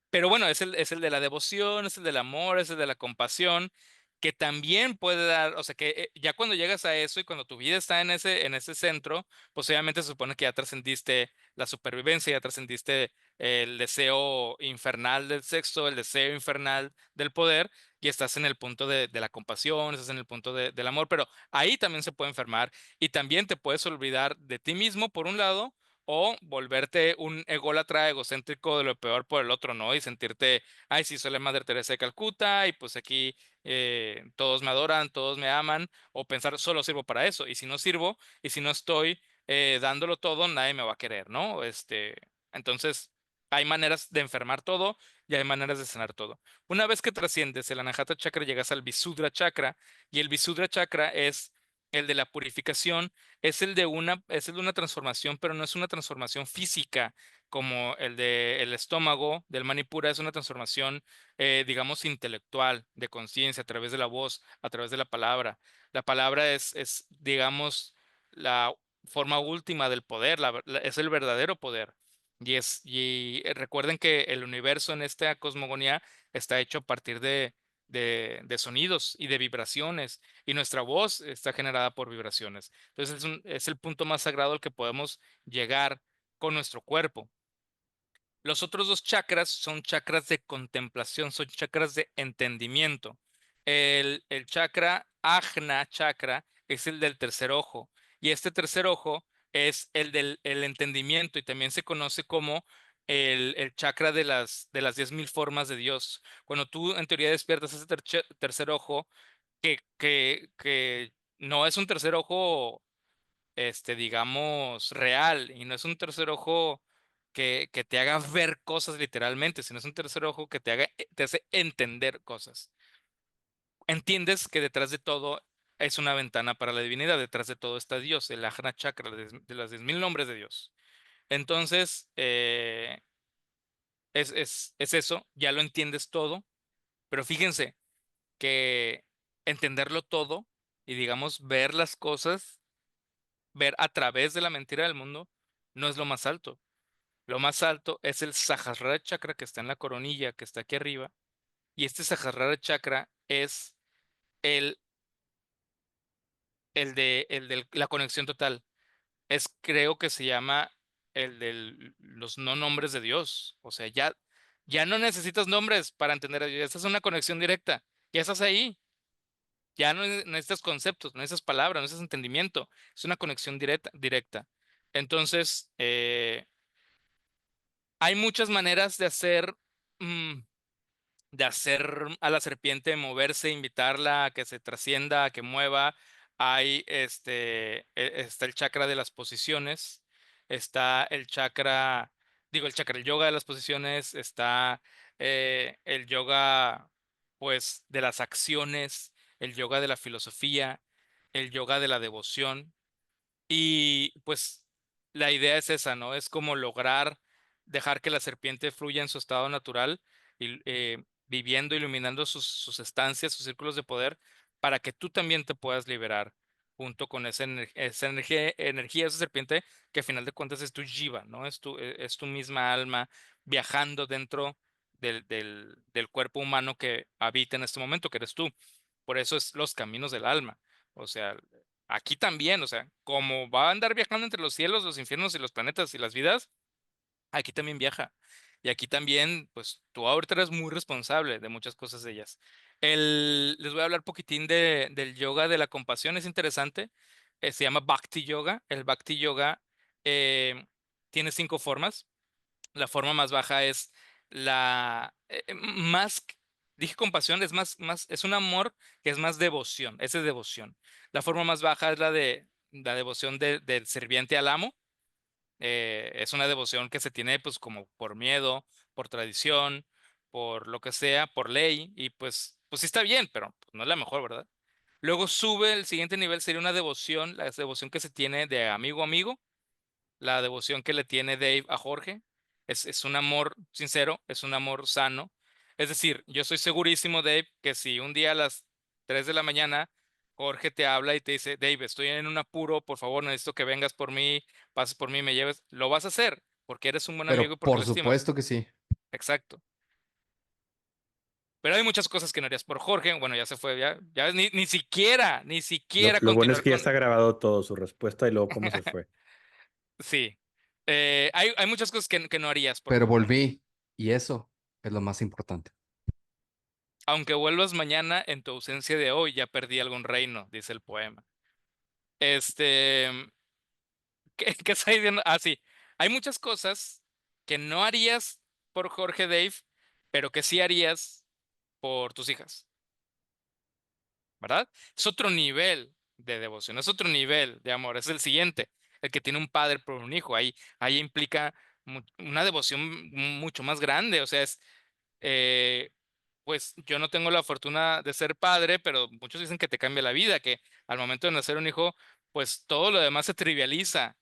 Pero bueno, es el de la devoción, es el del amor, es el de la compasión, que también puede dar, o sea, que ya cuando llegas a eso y cuando tu vida está en ese centro, pues obviamente se supone que ya trascendiste la supervivencia, ya trascendiste el deseo infernal del sexo, el deseo infernal del poder, y estás en el punto de la compasión, estás en el punto del amor, pero ahí también se puede enfermar y también te puedes olvidar de ti mismo por un lado o volverte un ególatra egocéntrico de lo peor por el otro, ¿no? Y sentirte, ay, sí, soy la Madre Teresa de Calcuta y pues aquí todos me adoran, todos me aman, o pensar, solo sirvo para eso, y si no sirvo, y si no estoy dándolo todo, nadie me va a querer, ¿no? Entonces, hay maneras de enfermar todo y hay maneras de sanar todo. Una vez que trasciendes el Anahata Chakra, llegas al Visudra Chakra, y el Visudra Chakra es el de la purificación, es el de una transformación, pero no es una transformación física como el de el estómago del Manipura, es una transformación, digamos, intelectual, de conciencia, a través de la voz, a través de la palabra. La palabra digamos, la forma última del poder, es el verdadero poder. Recuerden que el universo en esta cosmogonía está hecho a partir de sonidos y de vibraciones y nuestra voz está generada por vibraciones. Entonces es el punto más sagrado al que podemos llegar con nuestro cuerpo. Los otros dos chakras son chakras de contemplación, son chakras de entendimiento. El chakra Ajna chakra es el del tercer ojo y este tercer ojo es el del el entendimiento y también se conoce como el chakra de las 10.000 formas de Dios. Cuando tú en teoría despiertas ese tercer ojo, que no es un tercer ojo, digamos, real, y no es un tercer ojo que te haga ver cosas literalmente, sino es un tercer ojo que te hace entender cosas. Entiendes que detrás de todo es una ventana para la divinidad, detrás de todo está Dios, el Ajna Chakra, de los 10.000 nombres de Dios. Entonces, es eso, ya lo entiendes todo, pero fíjense que entenderlo todo y digamos ver las cosas, ver a través de la mentira del mundo, no es lo más alto. Lo más alto es el Sahasrara Chakra que está en la coronilla, que está aquí arriba. Y este Sahasrara Chakra es el, el de la conexión total. Creo que se llama el de los no nombres de Dios. O sea, ya no necesitas nombres para entender a Dios. Esta es una conexión directa. Ya estás ahí. Ya no necesitas conceptos, no necesitas palabras, no necesitas entendimiento. Es una conexión directa. Entonces, hay muchas maneras mm, de hacer a la serpiente moverse, invitarla a que se trascienda, a que mueva. Está el chakra de las posiciones, está el yoga de las posiciones, está el yoga, pues, de las acciones, el yoga de la filosofía, el yoga de la devoción. Y pues la idea es esa, ¿no? Es como lograr dejar que la serpiente fluya en su estado natural y viviendo, iluminando sus estancias, sus círculos de poder, para que tú también te puedas liberar junto con esa energía, esa serpiente, que a final de cuentas es tu jiva, ¿no? Es tu misma alma viajando dentro del cuerpo humano que habita en este momento, que eres tú. Por eso es los caminos del alma. O sea, aquí también, o sea, como va a andar viajando entre los cielos, los infiernos y los planetas y las vidas, aquí también viaja. Y aquí también, pues tú ahorita eres muy responsable de muchas cosas de ellas. Les voy a hablar poquitín del yoga de la compasión, es interesante. Se llama Bhakti Yoga. El Bhakti Yoga tiene 5 formas. La forma más baja es la dije compasión, es un amor que es más devoción, esa es devoción. La forma más baja es la devoción del serviente al amo. Es una devoción que se tiene pues como por miedo, por tradición, por lo que sea, por ley, y pues sí está bien, pero pues, no es la mejor, ¿verdad? Luego sube, el siguiente nivel sería una devoción, la devoción que se tiene de amigo a amigo, la devoción que le tiene Dave a Jorge. Es un amor sincero, es un amor sano. Es decir, yo estoy segurísimo, Dave, que si un día a las 3 de la mañana Jorge te habla y te dice, Dave, estoy en un apuro, por favor, necesito que vengas por mí, pases por mí, me lleves, lo vas a hacer porque eres un buen amigo Pero y porque por lo estimas. supuesto que sí. Exacto. Pero hay muchas cosas que no harías por Jorge. Bueno, ya se fue, ya ves, ni siquiera Lo bueno es continuar que ya con. está grabado todo, su respuesta y luego cómo se fue. Sí. Hay muchas cosas que no harías por Pero Jorge. volví y eso es lo más importante. Aunque vuelvas mañana, en tu ausencia de hoy ya perdí algún reino, dice el poema. Este, ¿qué está diciendo? Ah, sí. Hay muchas cosas que no harías por Jorge Dave, pero que sí harías por tus hijas, ¿verdad? Es otro nivel de devoción, es otro nivel de amor, es el siguiente, el que tiene un padre por un hijo. Ahí implica una devoción mucho más grande, o sea, eh, pues yo no tengo la fortuna de ser padre, pero muchos dicen que te cambia la vida, que al momento de nacer un hijo, pues todo lo demás se trivializa.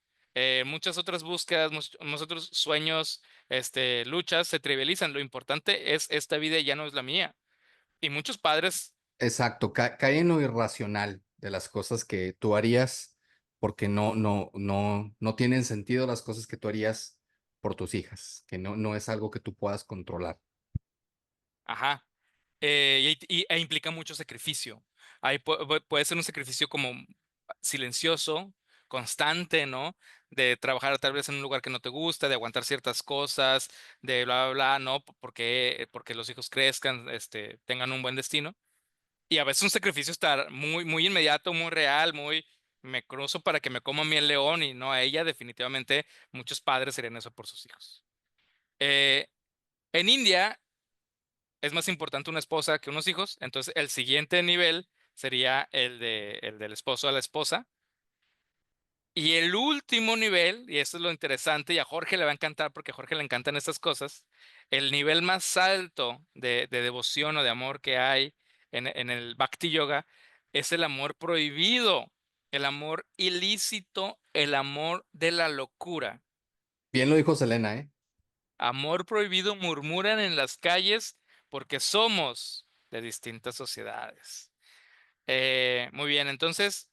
Muchas otras búsquedas, muchos otros sueños, luchas se trivializan. Lo importante es esta vida y ya no es la mía. Y muchos padres, Exacto, cae en lo irracional de las cosas que tú harías porque no tienen sentido las cosas que tú harías por tus hijas, que no es algo que tú puedas controlar. ajá, e implica mucho sacrificio. Puede ser un sacrificio como silencioso, constante, ¿no? De trabajar tal vez en un lugar que no te gusta, de aguantar ciertas cosas, de bla, bla, bla, ¿no? Porque los hijos crezcan, tengan un buen destino. Y a veces un sacrificio está muy, muy inmediato, muy real, me cruzo para que me coma a mí el león y no a ella. Definitivamente muchos padres serían eso por sus hijos. Eh, en India es más importante una esposa que unos hijos, entonces el siguiente nivel sería el del esposo a la esposa. Y el último nivel, y esto es lo interesante, y a Jorge le va a encantar porque a Jorge le encantan estas cosas, el nivel más alto de devoción o de amor que hay en el Bhakti Yoga es el amor prohibido, el amor ilícito, el amor de la locura. Bien lo dijo Selena, ¿eh? Amor prohibido murmuran en las calles porque somos de distintas sociedades. Muy bien, entonces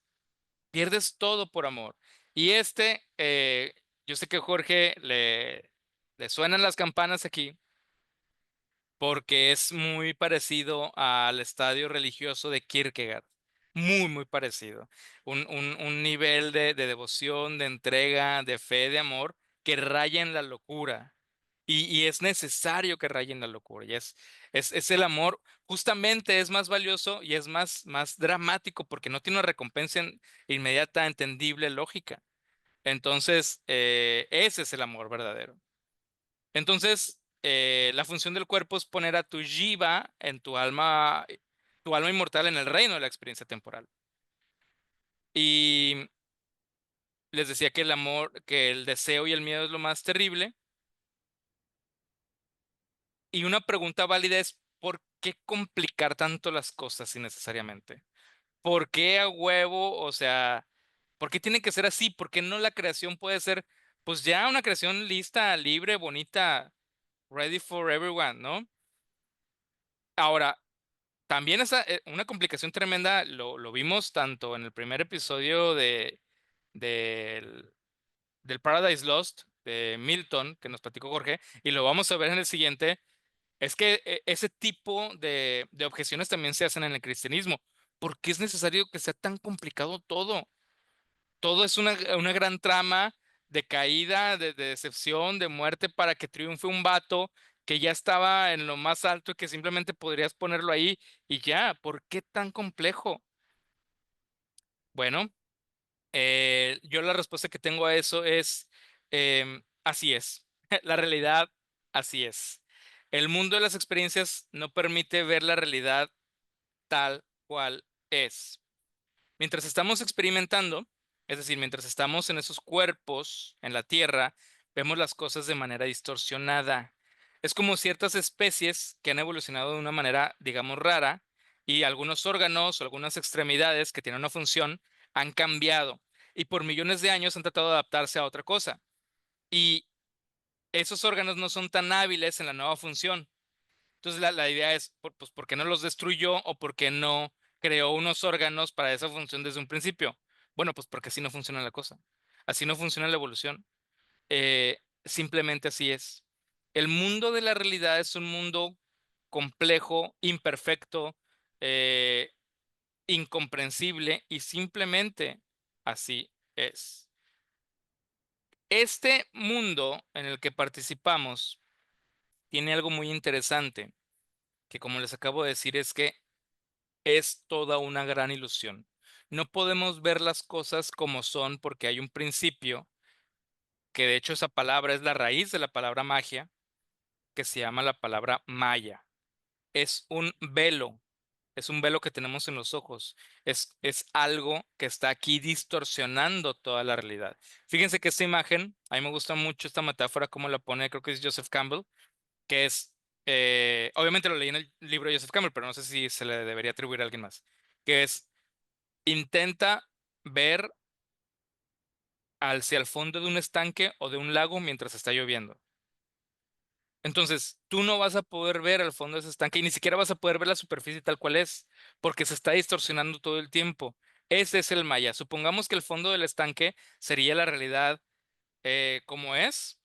pierdes todo por amor. Y yo sé que Jorge le suenan las campanas aquí porque es muy parecido al estadio religioso de Kierkegaard. Muy, muy parecido. Un nivel de devoción, de entrega, de fe, de amor que raya en la locura. Y es necesario que raye en la locura. Es el amor, justamente es más valioso y es más dramático porque no tiene una recompensa inmediata, entendible, lógica. Entonces, ese es el amor verdadero. Entonces, la función del cuerpo es poner a tu jiva en tu alma inmortal en el reino de la experiencia temporal. Y les decía que el amor, que el deseo y el miedo es lo más terrible. Y una pregunta válida es, ¿por qué complicar tanto las cosas innecesariamente? ¿por qué a huevo? O sea, ¿por qué tiene que ser así? ¿Por qué no la creación puede ser, pues ya una creación lista, libre, bonita, ready for everyone, ¿no? Ahora, también una complicación tremenda, lo vimos tanto en el primer episodio del del Paradise Lost de Milton, que nos platicó Jorge, y lo vamos a ver en el siguiente, es que ese tipo de objeciones también se hacen en el cristianismo. ¿Por qué es necesario que sea tan complicado todo? Todo es una gran trama de caída, de decepción, de muerte para que triunfe un vato que ya estaba en lo más alto y que simplemente podrías ponerlo ahí y ya. ¿Por qué tan complejo? Bueno, yo la respuesta que tengo a eso es, así es. La realidad, así es. El mundo de las experiencias no permite ver la realidad tal cual es. Mientras estamos experimentando, es decir, mientras estamos en esos cuerpos en la Tierra, vemos las cosas de manera distorsionada. Es como ciertas especies que han evolucionado de una manera, digamos, rara, y algunos órganos o algunas extremidades que tienen una función han cambiado y por millones de años han tratado de adaptarse a otra cosa. Y esos órganos no son tan hábiles en la nueva función. Entonces la idea es, pues, ¿por qué no los destruyó o por qué no creó unos órganos para esa función desde un principio? Bueno, pues porque así no funciona la cosa. Así no funciona la evolución. Simplemente así es. El mundo de la realidad es un mundo complejo, imperfecto, eh, incomprensible y simplemente así es. Este mundo en el que participamos tiene algo muy interesante, que como les acabo de decir es que es toda una gran ilusión. No podemos ver las cosas como son porque hay un principio, que de hecho esa palabra es la raíz de la palabra magia, que se llama la palabra maya. Es un velo que tenemos en los ojos. Es algo que está aquí distorsionando toda la realidad. Fíjense que esta imagen, a mí me gusta mucho esta metáfora, como la pone, creo que es Joseph Campbell, que es, obviamente lo leí en el libro de Joseph Campbell, pero no sé si se le debería atribuir a alguien más, que es, intenta ver hacia el fondo de un estanque o de un lago mientras está lloviendo. Entonces, tú no vas a poder ver al fondo de ese estanque y ni siquiera vas a poder ver la superficie tal cual es, porque se está distorsionando todo el tiempo. Ese es el maya. Supongamos que el fondo del estanque sería la realidad como es,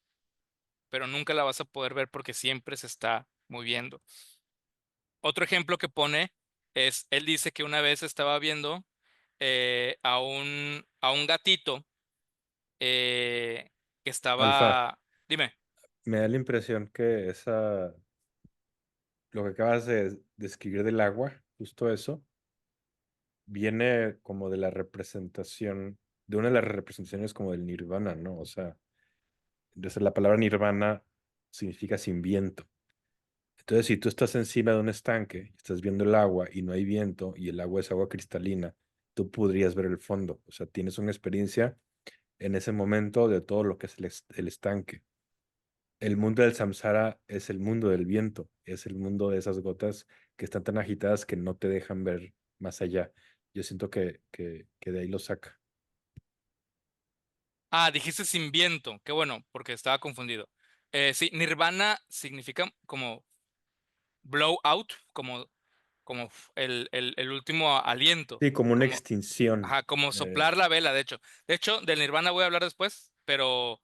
pero nunca la vas a poder ver porque siempre se está moviendo. Otro ejemplo que pone es, él dice que una vez estaba viendo a un gatito que Alfa, estaba, dime. me da la impresión que lo que acabas de describir del agua, justo eso, viene como de la representación, de una de las representaciones como del nirvana, ¿no? O sea, entonces la palabra nirvana significa sin viento. Entonces, si tú estás encima de un estanque, estás viendo el agua y no hay viento y el agua es agua cristalina, tú podrías ver el fondo. O sea, tienes una experiencia en ese momento de todo lo que es el estanque. El mundo del samsara es el mundo del viento, es el mundo de esas gotas que están tan agitadas que no te dejan ver más allá. Yo siento que de ahí lo saca. Ah, dijiste sin viento. Qué bueno, porque estaba confundido. Sí, nirvana significa como blow out, como el último aliento, Sí, como una como, extinción. ajá, como eh, soplar la vela, de hecho. De hecho, del nirvana voy a hablar después, pero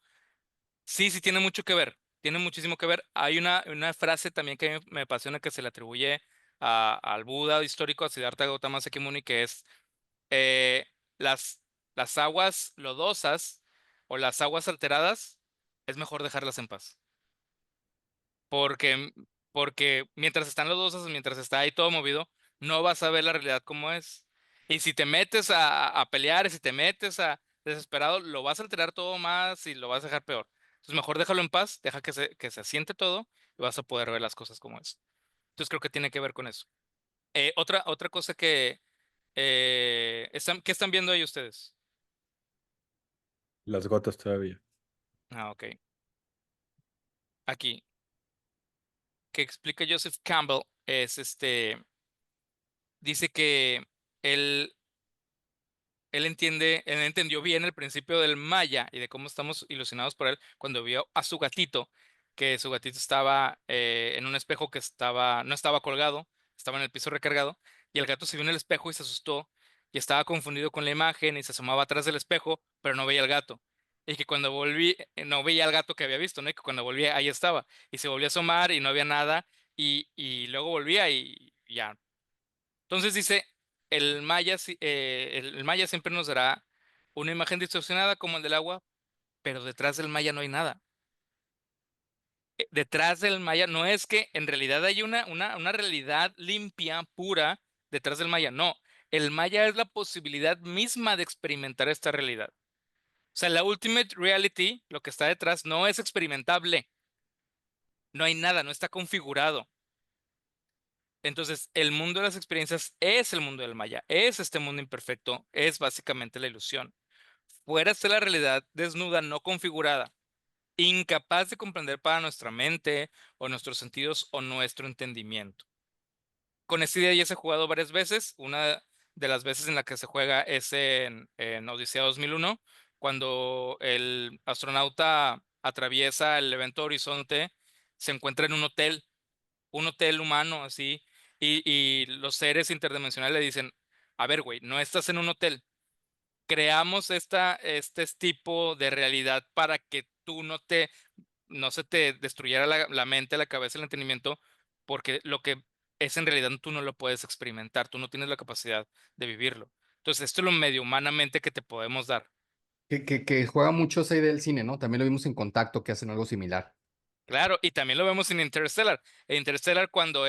sí, sí tiene mucho que ver. Tiene muchísimo que ver. Hay una frase también que a mí me apasiona que se le atribuye al Buda histórico, a Siddhartha Gautama Sakimuni, que es eh, las, las aguas lodosas o las aguas alteradas, es mejor dejarlas en paz. Porque, porque mientras están lodosas, mientras está ahí todo movido, no vas a ver la realidad como es. Y si te metes a pelear, y si te metes a desesperado, lo vas a alterar todo más y lo vas a dejar peor. Entonces mejor déjalo en paz, deja que se asiente todo y vas a poder ver las cosas como es. Entonces creo que tiene que ver con eso. Otra cosa que ¿qué están viendo ahí ustedes? las gotas todavía. Ah, ok. Aquí, que explica Joseph Campbell es dice que él entendió bien el principio del Maya y de cómo estamos ilusionados por él cuando vio a su gatito, que su gatito estaba en un espejo que no estaba colgado, estaba en el piso recargado, y el gato se vio en el espejo y se asustó y estaba confundido con la imagen y se asomaba atrás del espejo, pero no veía al gato. Y que cuando volví, no veía al gato que había visto, ¿no? Y que cuando volvía, ahí estaba. Y se volvió a asomar y no había nada, y luego volvía y ya. Entonces dice, el Maya siempre nos dará una imagen distorsionada como el del agua, pero detrás del Maya no hay nada. Detrás del Maya no es que en realidad hay una realidad limpia, pura, detrás del Maya. No, el Maya es la posibilidad misma de experimentar esta realidad. O sea, la ultimate reality, lo que está detrás, no es experimentable. No hay nada, no está configurado. Entonces, el mundo de las experiencias es el mundo del Maya, es este mundo imperfecto, es básicamente la ilusión. Fuera está la realidad desnuda, no configurada, incapaz de comprender para nuestra mente o nuestros sentidos o nuestro entendimiento. Con esta idea ya se ha jugado varias veces. Una de las veces en la que se juega es en Odisea 2001, cuando el astronauta atraviesa el evento Horizonte, se encuentra en un hotel humano así, y los seres interdimensionales le dicen, a ver, güey, no estás en un hotel. Creamos este tipo de realidad para que tú no se te destruyera la mente, la cabeza, el entendimiento, porque lo que es en realidad tú no lo puedes experimentar, tú no tienes la capacidad de vivirlo. Entonces, esto es lo medio humanamente que te podemos dar. Que juega mucho esa idea del cine, ¿no? También lo vimos en Contacto, que hacen algo similar. Claro, y también lo vemos en Interstellar. En Interstellar, cuando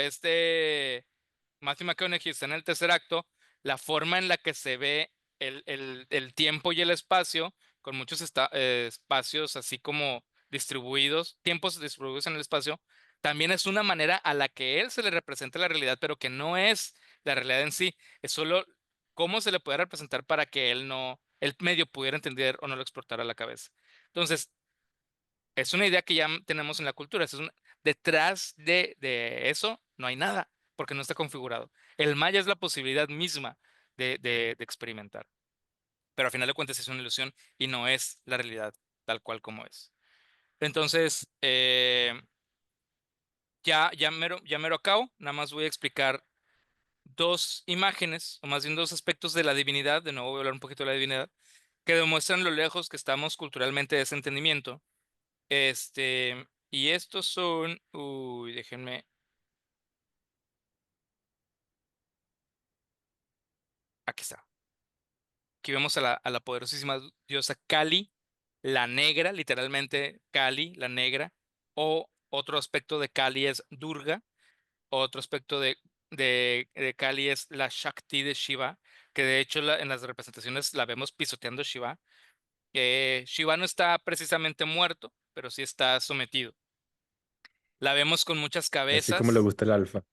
Matthew McConaughey está en el tercer acto, la forma en la que se ve el tiempo y el espacio, con muchos espacios así como distribuidos, tiempos distribuidos en el espacio, también es una manera a la que él se le representa la realidad, pero que no es la realidad en sí, es solo cómo se le puede representar para que él medio pudiera entender o no lo exportara a la cabeza. Entonces, es una idea que ya tenemos en la cultura. Detrás de eso no hay nada, porque no está configurado. El Maya es la posibilidad misma de experimentar, pero a final de cuentas es una ilusión y no es la realidad tal cual como es. Entonces, ya mero acabo, nada más voy a explicar dos imágenes, o más bien dos aspectos de la divinidad, de nuevo voy a hablar un poquito de la divinidad, que demuestran lo lejos que estamos culturalmente de ese entendimiento. Y estos son, uy, déjenme, aquí está. Aquí vemos a la poderosísima diosa Kali, la negra, literalmente Kali, la negra, o otro aspecto de Kali es Durga, otro aspecto de Kali es la Shakti de Shiva, que de hecho en las representaciones la vemos pisoteando a Shiva. Shiva no está precisamente muerto, pero sí está sometido. La vemos con muchas Así como le cabezas. gusta el alfa.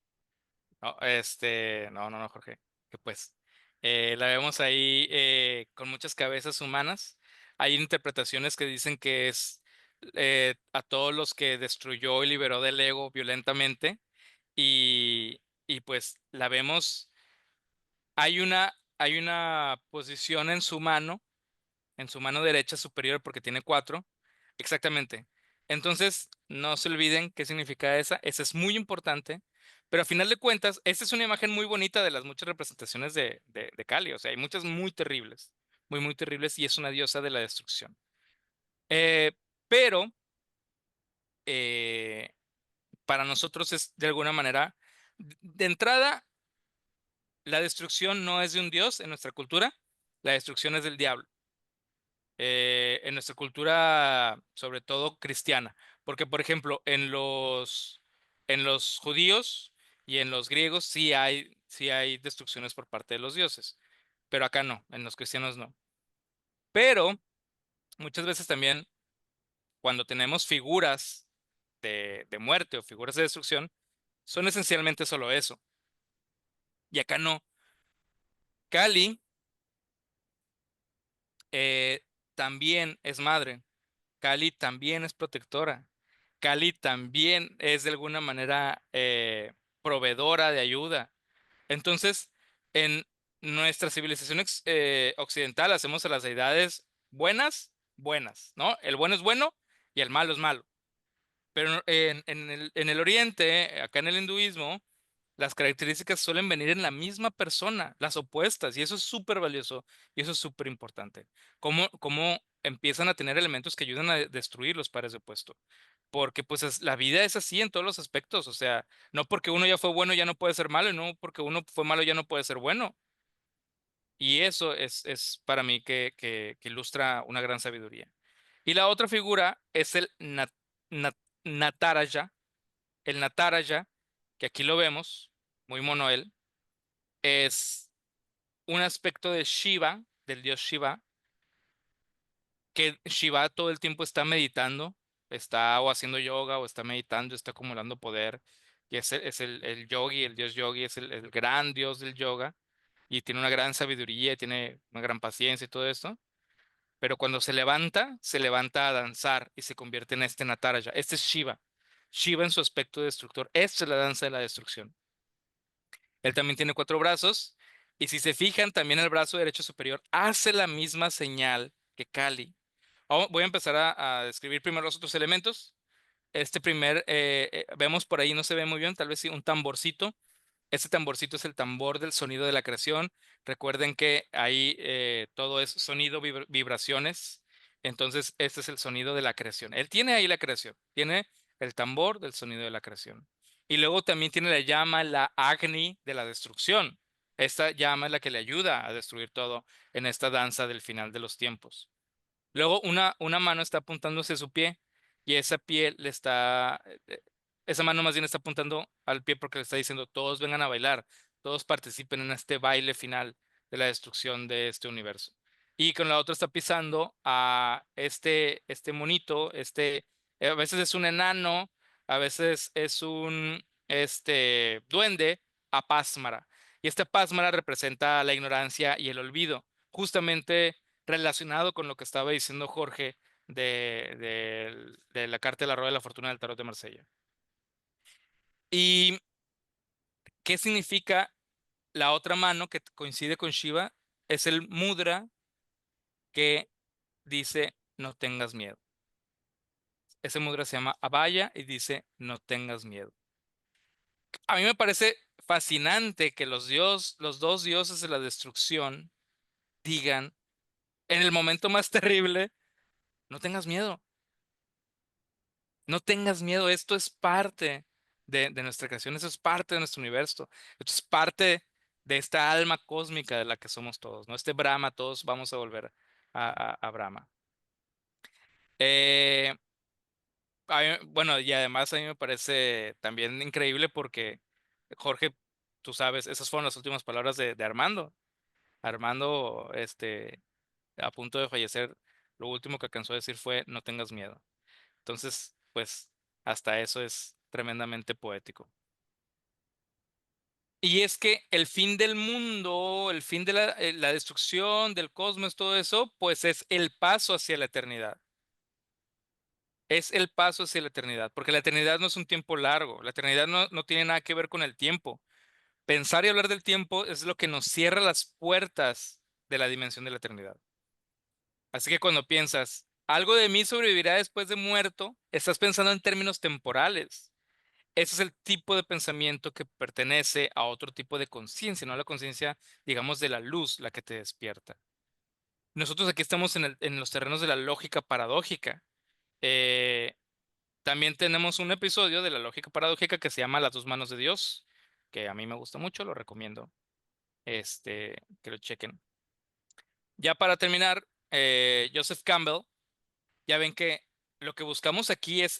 No, no, Jorge, que pues la vemos ahí con muchas cabezas humanas. Hay interpretaciones que dicen que es a todos los que destruyó y liberó del ego violentamente y pues la vemos, hay una posición en su mano derecha superior porque tiene cuatro. Exactamente. Entonces, no se olviden qué significa esa. Esa es muy importante. Pero a final de cuentas, esta es una imagen muy bonita de las muchas representaciones de Kali. O sea, hay muchas muy terribles, y es una diosa de la destrucción. Eh, pero eh, para nosotros es de alguna manera, de entrada, la destrucción no es de un dios en nuestra cultura, la destrucción es del diablo. En nuestra cultura, sobre todo cristiana. Porque, por ejemplo, en los judíos y en los griegos sí hay destrucciones por parte de los dioses, pero acá no, en los cristianos no. Pero muchas veces también cuando tenemos figuras de muerte o figuras de destrucción, son esencialmente solo eso. Y acá no. Kali eh, también es madre. Cali también es protectora. Cali también es de alguna manera proveedora de ayuda. Entonces, en nuestra civilización occidental hacemos a las deidades buenas, buenas, ¿no? El bueno es bueno y el malo es malo. Pero en el Oriente, acá en el hinduismo, las características suelen venir en la misma persona, las opuestas, y eso es súper valioso y eso es súper importante. Cómo empiezan a tener elementos que ayudan a destruir los pares de opuesto. Porque pues la vida es así en todos los aspectos, o sea, no porque uno ya fue bueno ya no puede ser malo, y no porque uno fue malo ya no puede ser bueno. Y eso es para mí que ilustra una gran sabiduría. Y la otra figura es el Nataraja. El Nataraja, que aquí lo vemos, muy mono él, es un aspecto de Shiva, del dios Shiva, que Shiva todo el tiempo está meditando, está o haciendo yoga o está meditando, está acumulando poder. Y es el yogi, el dios yogi, es el gran dios del yoga y tiene una gran sabiduría, tiene una gran paciencia y todo esto. Pero cuando se levanta a danzar y se convierte en este Nataraja. Este es Shiva. Shiva en su aspecto destructor. Esta es la danza de la destrucción. Él también tiene 4 brazos. Y si se fijan, también el brazo derecho superior hace la misma señal que Kali. Voy a empezar a describir primero los otros elementos. Este primer, vemos por ahí, no se ve muy bien, tal vez sí, un tamborcito. Este tamborcito es el tambor del sonido de la creación. Recuerden que ahí todo es sonido, vibraciones. Entonces, este es el sonido de la creación. Él tiene ahí la creación. Tiene el tambor del sonido de la creación. Y luego también tiene la llama, la Agni de la destrucción. Esta llama es la que le ayuda a destruir todo en esta danza del final de los tiempos. Luego una mano está apuntando hacia su pie y esa pie le está, esa mano más bien está apuntando al pie porque le está diciendo, todos vengan a bailar, todos participen en este baile final de la destrucción de este universo. Y con la otra está pisando a este monito, a veces es un enano, a veces es un duende, a Pásmara. Y esta Pásmara representa la ignorancia y el olvido. Justamente relacionado con lo que estaba diciendo Jorge de la carta de la Rueda de la Fortuna del Tarot de Marsella. ¿Y qué significa la otra mano que coincide con Shiva? Es el mudra que dice no tengas miedo. Ese mudra se llama Abhaya y dice no tengas miedo. A mí me parece fascinante que los dos dioses de la destrucción digan en el momento más terrible, no tengas miedo. No tengas miedo, esto es parte de nuestra creación, eso es parte de nuestro universo, esto es parte de esta alma cósmica de la que somos todos, ¿no? Este Brahma, todos vamos a volver a Brahma. Eh, bueno, y además a mí me parece también increíble porque, Jorge, tú sabes, esas fueron las últimas palabras de Armando. Armando, a punto de fallecer, lo último que alcanzó a decir fue, no tengas miedo. Entonces, pues hasta eso es tremendamente poético. Y es que el fin del mundo, el fin de la destrucción del cosmos, todo eso, pues es el paso hacia la eternidad. Es el paso hacia la eternidad, porque la eternidad no es un tiempo largo, la eternidad no tiene nada que ver con el tiempo. Pensar y hablar del tiempo es lo que nos cierra las puertas de la dimensión de la eternidad. Así que cuando piensas, algo de mí sobrevivirá después de muerto, estás pensando en términos temporales. Ese es el tipo de pensamiento que pertenece a otro tipo de conciencia, no a la conciencia, digamos, de la luz, la que te despierta. Nosotros aquí estamos en los terrenos de la lógica paradójica. Eh, También tenemos un episodio de la lógica paradójica que se llama Las dos manos de Dios, que a mí me gusta mucho, lo recomiendo, que lo chequen. Ya para terminar, Joseph Campbell. Ya ven que lo que buscamos aquí es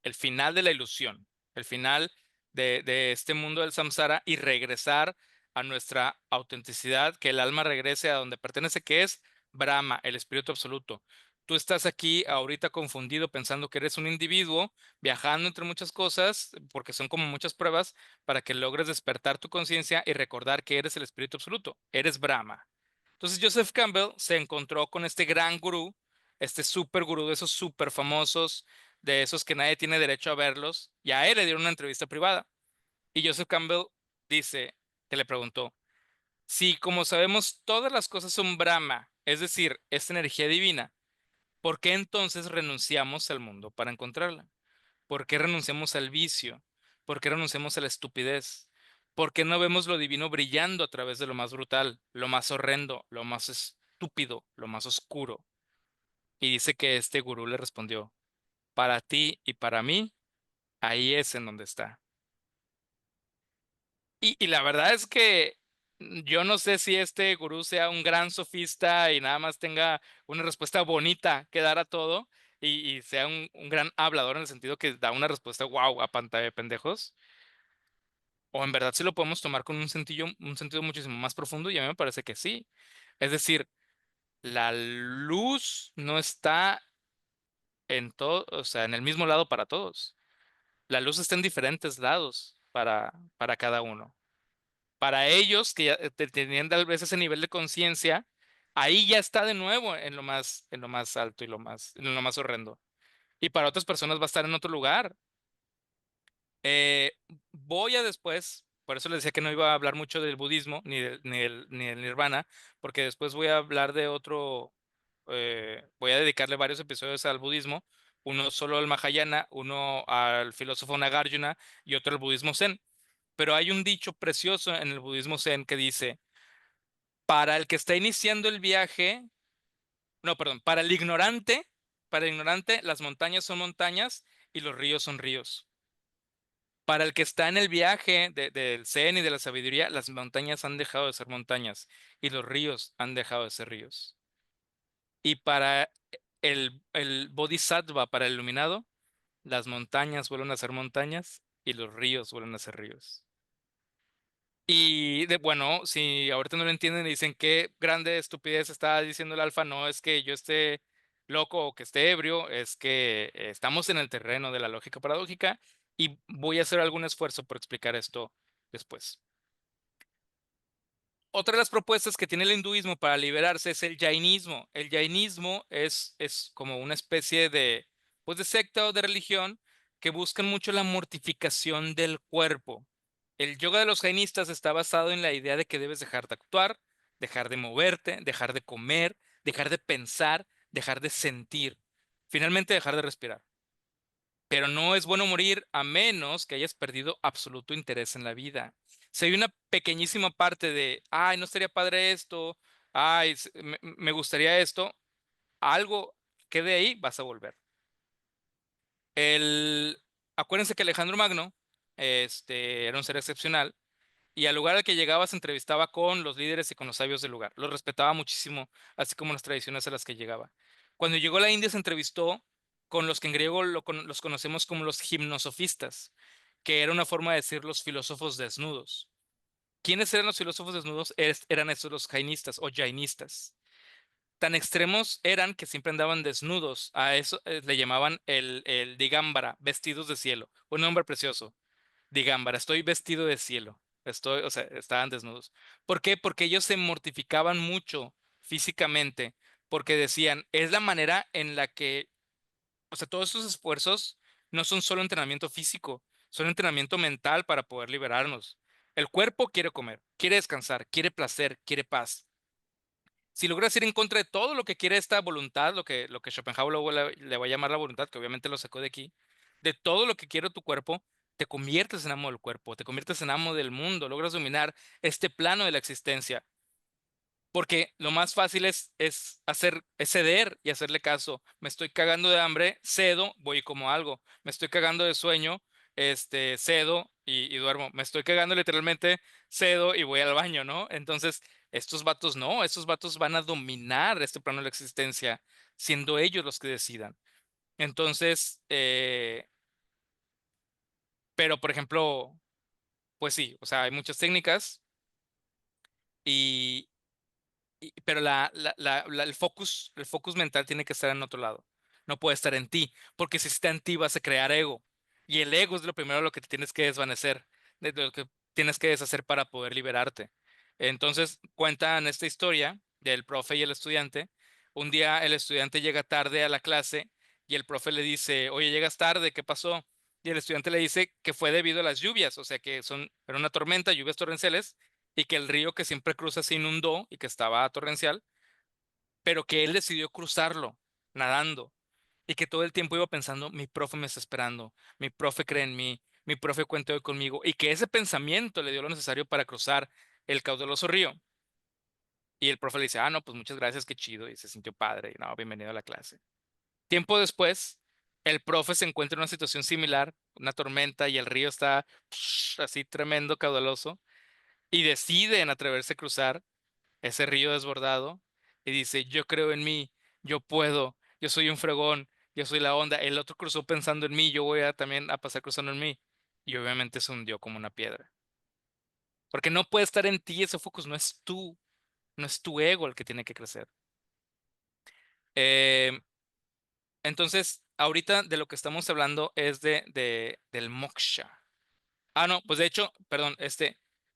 el final de la ilusión, el final de este mundo del samsara y regresar a nuestra autenticidad, que el alma regrese a donde pertenece, que es Brahma, el espíritu absoluto. Tú estás aquí ahorita confundido pensando que eres un individuo viajando entre muchas cosas, porque son como muchas pruebas para que logres despertar tu conciencia y recordar que eres el espíritu absoluto, eres Brahma. Entonces Joseph Campbell se encontró con este gran gurú, este super gurú de esos super famosos, de esos que nadie tiene derecho a verlos, y a él le dieron una entrevista privada. Y Joseph Campbell dice que le preguntó, Si, como sabemos, todas las cosas son Brahma, es decir, es energía divina, ¿por qué entonces renunciamos al mundo para encontrarla? ¿Por qué renunciamos al vicio? ¿Por qué renunciamos a la estupidez? ¿Por qué no vemos lo divino brillando a través de lo más brutal, lo más horrendo, lo más estúpido, lo más oscuro? Y dice que este gurú le respondió, para ti y para mí, ahí es en donde está. Y la verdad es que yo no sé si este gurú sea un gran sofista y nada más tenga una respuesta bonita que dar a todo y sea un gran hablador en el sentido que da una respuesta wow a pantalla de pendejos. O en verdad sí lo podemos tomar con un sentido muchísimo más profundo y a mí me parece que sí. Es decir, la luz no está en todo, o sea, en el mismo lado para todos. La luz está en diferentes lados para cada uno. Para ellos que ya tenían tal vez ese nivel de conciencia, ahí ya está de nuevo en lo más alto y en lo más horrendo. Y para otras personas va a estar en otro lugar. Eh, Voy a después, por eso les decía que no iba a hablar mucho del budismo ni del nirvana, porque después voy a hablar de otro, voy a dedicarle varios episodios al budismo, uno solo al Mahayana, uno al filósofo Nagarjuna y otro al budismo Zen. Pero hay un dicho precioso en el budismo Zen que dice, para el que está iniciando el viaje, no, perdón, para el ignorante, las montañas son montañas y los ríos son ríos. Para el que está en el viaje del Zen y de la sabiduría, las montañas han dejado de ser montañas y los ríos han dejado de ser ríos. Y para el bodhisattva, para el iluminado, las montañas vuelven a ser montañas y los ríos vuelven a ser ríos. Y bueno, si ahorita no lo entienden y dicen qué grande estupidez está diciendo el alfa, no es que yo esté loco o que esté ebrio, es que estamos en el terreno de la lógica paradójica y voy a hacer algún esfuerzo por explicar esto después. Otra de las propuestas que tiene el hinduismo para liberarse es el jainismo. El jainismo es como una especie de, pues de secta o de religión que buscan mucho la mortificación del cuerpo. El yoga de los jainistas está basado en la idea de que debes dejar de actuar, dejar de moverte, dejar de comer, dejar de pensar, dejar de sentir, finalmente dejar de respirar. Pero no es bueno morir a menos que hayas perdido absoluto interés en la vida. Si hay una pequeñísima parte de, ay, no estaría padre esto, ay, me gustaría esto, algo que de ahí vas a volver. El, Acuérdense que Alejandro Magno, era un ser excepcional y al lugar al que llegaba se entrevistaba con los líderes y con los sabios del lugar. Los respetaba muchísimo, así como las tradiciones a las que llegaba. Cuando llegó a la India se entrevistó con los que en griego los conocemos como los gimnosofistas, que era una forma de decir los filósofos desnudos. ¿Quiénes eran los filósofos desnudos? Eran estos los jainistas o jainistas. Tan extremos eran que siempre andaban desnudos. A eso le llamaban el Digambara, vestidos de cielo. Un nombre precioso. Digámbara, estoy vestido de cielo. Estoy, o sea, estaban desnudos. ¿Por qué? Porque ellos se mortificaban mucho físicamente, porque decían, es la manera en la que, o sea, todos esos esfuerzos no son solo entrenamiento físico, son entrenamiento mental para poder liberarnos. El cuerpo quiere comer, quiere descansar, quiere placer, quiere paz. Si logras ir en contra de todo lo que quiere esta voluntad, lo que Schopenhauer luego le va a llamar la voluntad, que obviamente lo sacó de aquí, de todo lo que quiere tu cuerpo, te conviertes en amo del cuerpo, te conviertes en amo del mundo, logras dominar este plano de la existencia. Porque lo más fácil es ceder y hacerle caso. Me estoy cagando de hambre, cedo, voy y como algo. Me estoy cagando de sueño, cedo y duermo. Me estoy cagando literalmente, cedo y voy al baño, ¿no? Entonces, estos vatos no, estos vatos van a dominar este plano de la existencia, siendo ellos los que decidan. Entonces, pero por ejemplo, pues sí, o sea, hay muchas técnicas y, pero el focus mental tiene que estar en otro lado. No puede estar en ti, porque si está en ti vas a crear ego. Y el ego es lo primero lo que te tienes que desvanecer, de lo que tienes que deshacer para poder liberarte. Entonces, cuentan esta historia del profe y el estudiante. Un día el estudiante llega tarde a la clase y el profe le dice, oye, llegas tarde, ¿qué pasó? Y el estudiante le dice que fue debido a las lluvias, o sea que era una tormenta, lluvias torrenciales, y que el río que siempre cruza se inundó y que estaba torrencial, pero que él decidió cruzarlo nadando y que todo el tiempo iba pensando, mi profe me está esperando, mi profe cree en mí, mi profe cuenta hoy conmigo, y que ese pensamiento le dio lo necesario para cruzar el caudaloso río. Y el profe le dice, ah, no, pues muchas gracias, qué chido, y se sintió padre, y no, bienvenido a la clase. Tiempo después, el profe se encuentra en una situación similar, una tormenta, y el río está así tremendo, caudaloso, y deciden atreverse a cruzar ese río desbordado, y dice, yo creo en mí, yo puedo, yo soy un fregón, yo soy la onda. El otro cruzó pensando en mí, yo voy a también a pasar cruzando en mí. Y obviamente se hundió como una piedra. Porque no puede estar en ti ese focus, no es tú, no es tu ego el que tiene que crecer. Eh, entonces, ahorita de lo que estamos hablando es del moksha. Ah, no, pues de hecho, perdón,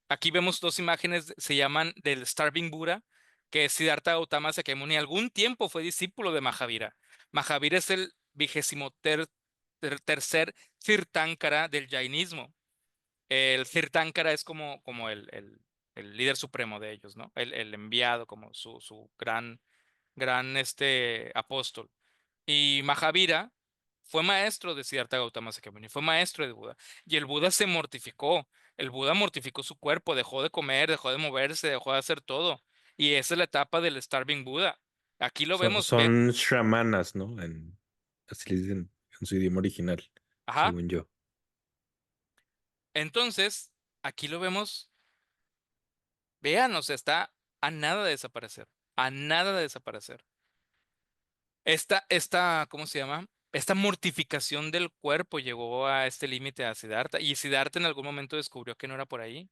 aquí vemos dos imágenes, se llaman del Starving Buddha, que es Siddhartha Gautama Shakyamuni. Algún tiempo fue discípulo de Mahavira. Mahavira es el tercer Tirthankara del Jainismo. El Tirthankara es como el líder supremo de ellos, ¿no? El enviado, como su gran apóstol. Y Mahavira fue maestro de Siddhartha Gautama Sakya, fue maestro de Buda. Y el Buda se mortificó. El Buda mortificó su cuerpo, dejó de comer, dejó de moverse, dejó de hacer todo. Y esa es la etapa del Starving Buda. Aquí lo Son, vemos, son shamanas, ¿no? Así le dicen en su idioma original, ajá. según yo. Entonces, aquí lo vemos, vean, o sea, está a nada de desaparecer, a nada de desaparecer. ¿Cómo se llama? Esta mortificación del cuerpo llegó a este límite a Siddhartha, y Siddhartha en algún momento descubrió que no era por ahí.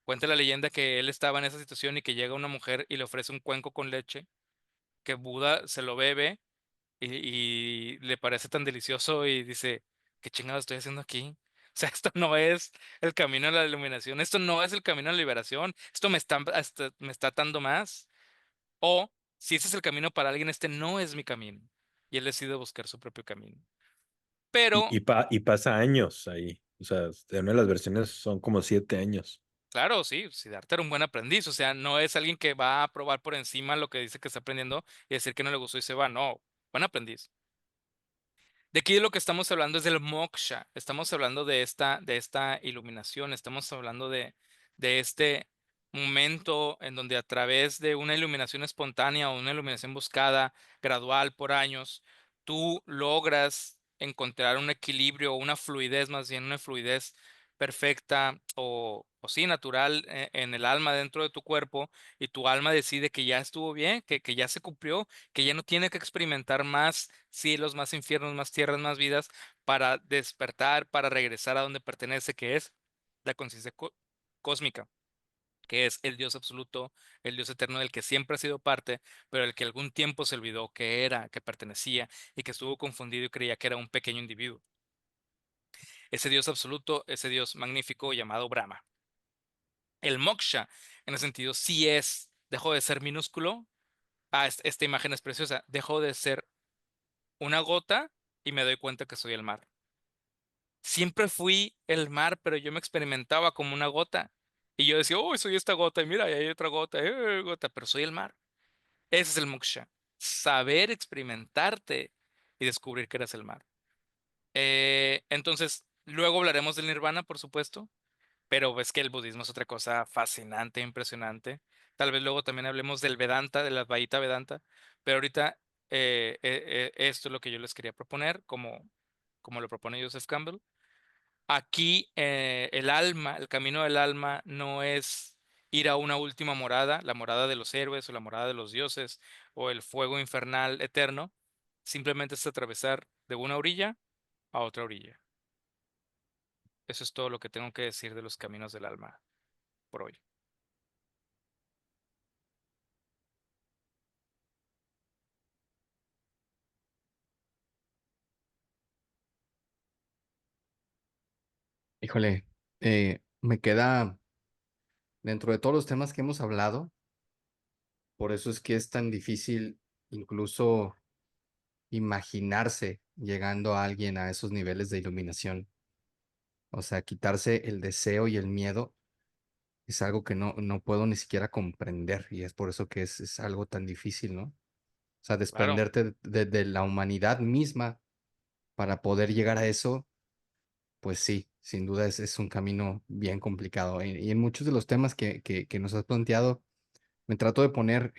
Cuenta la leyenda que él estaba en esa situación y que llega una mujer y le ofrece un cuenco con leche, que Buda se lo bebe y le parece tan delicioso y dice, ¿qué chingado estoy haciendo aquí? O sea, esto no es el camino a la iluminación, esto no es el camino a la liberación, esto me está atando más. O si ese es el camino para alguien, este no es mi camino. Y él decide buscar su propio camino. Y, Pero, y, pa- y pasa años ahí. O sea, en una de las versiones son como 7 años. claro, sí, Siddhartha era un buen aprendiz. O sea, no es alguien que va a probar por encima lo que dice que está aprendiendo y decir que no le gustó y se va. No, buen aprendiz. De aquí de lo que estamos hablando es del moksha. Estamos hablando de esta iluminación. Estamos hablando de este momento en donde a través de una iluminación espontánea o una iluminación buscada, gradual por años, tú logras encontrar un equilibrio o una fluidez, más bien una fluidez perfecta o sí, natural en el alma dentro de tu cuerpo, y tu alma decide que ya estuvo bien, que ya se cumplió, que ya no tiene que experimentar más cielos, más infiernos, más tierras, más vidas para despertar, para regresar a donde pertenece, que es la conciencia cósmica, que es el Dios absoluto, el Dios eterno del que siempre ha sido parte, pero el que algún tiempo se olvidó que era, que pertenecía y que estuvo confundido y creía que era un pequeño individuo. Ese Dios absoluto, ese Dios magnífico llamado Brahma. El moksha, en ese sentido, sí dejó de ser minúsculo. Ah, esta imagen es preciosa. Dejó de ser una gota y me doy cuenta que soy el mar. Siempre fui el mar, pero yo me experimentaba como una gota. Y yo decía, oh, soy esta gota, y mira, ahí hay otra gota, gota, pero soy el mar. Ese es el moksha. Saber experimentarte y descubrir que eres el mar. Entonces, luego hablaremos del nirvana, por supuesto, pero ves que el budismo es otra cosa fascinante, impresionante. Tal vez luego también hablemos del Vedanta, de la Advaita Vedanta, pero ahorita esto es lo que yo les quería proponer, como lo propone Joseph Campbell. Aquí el alma, el camino del alma no es ir a una última morada, la morada de los héroes o la morada de los dioses o el fuego infernal eterno. Simplemente es atravesar de una orilla a otra orilla. Eso es todo lo que tengo que decir de los caminos del alma por hoy. Híjole, me queda dentro de todos los temas que hemos hablado, por eso es que es tan difícil incluso imaginarse llegando a alguien a esos niveles de iluminación. O sea, quitarse el deseo y el miedo es algo que no puedo ni siquiera comprender y es por eso que es algo tan difícil, ¿no? O sea, Claro, desprenderte de la humanidad misma para poder llegar a eso, pues sí, sin duda es un camino bien complicado. Y en muchos de los temas que nos has planteado, me trato de poner,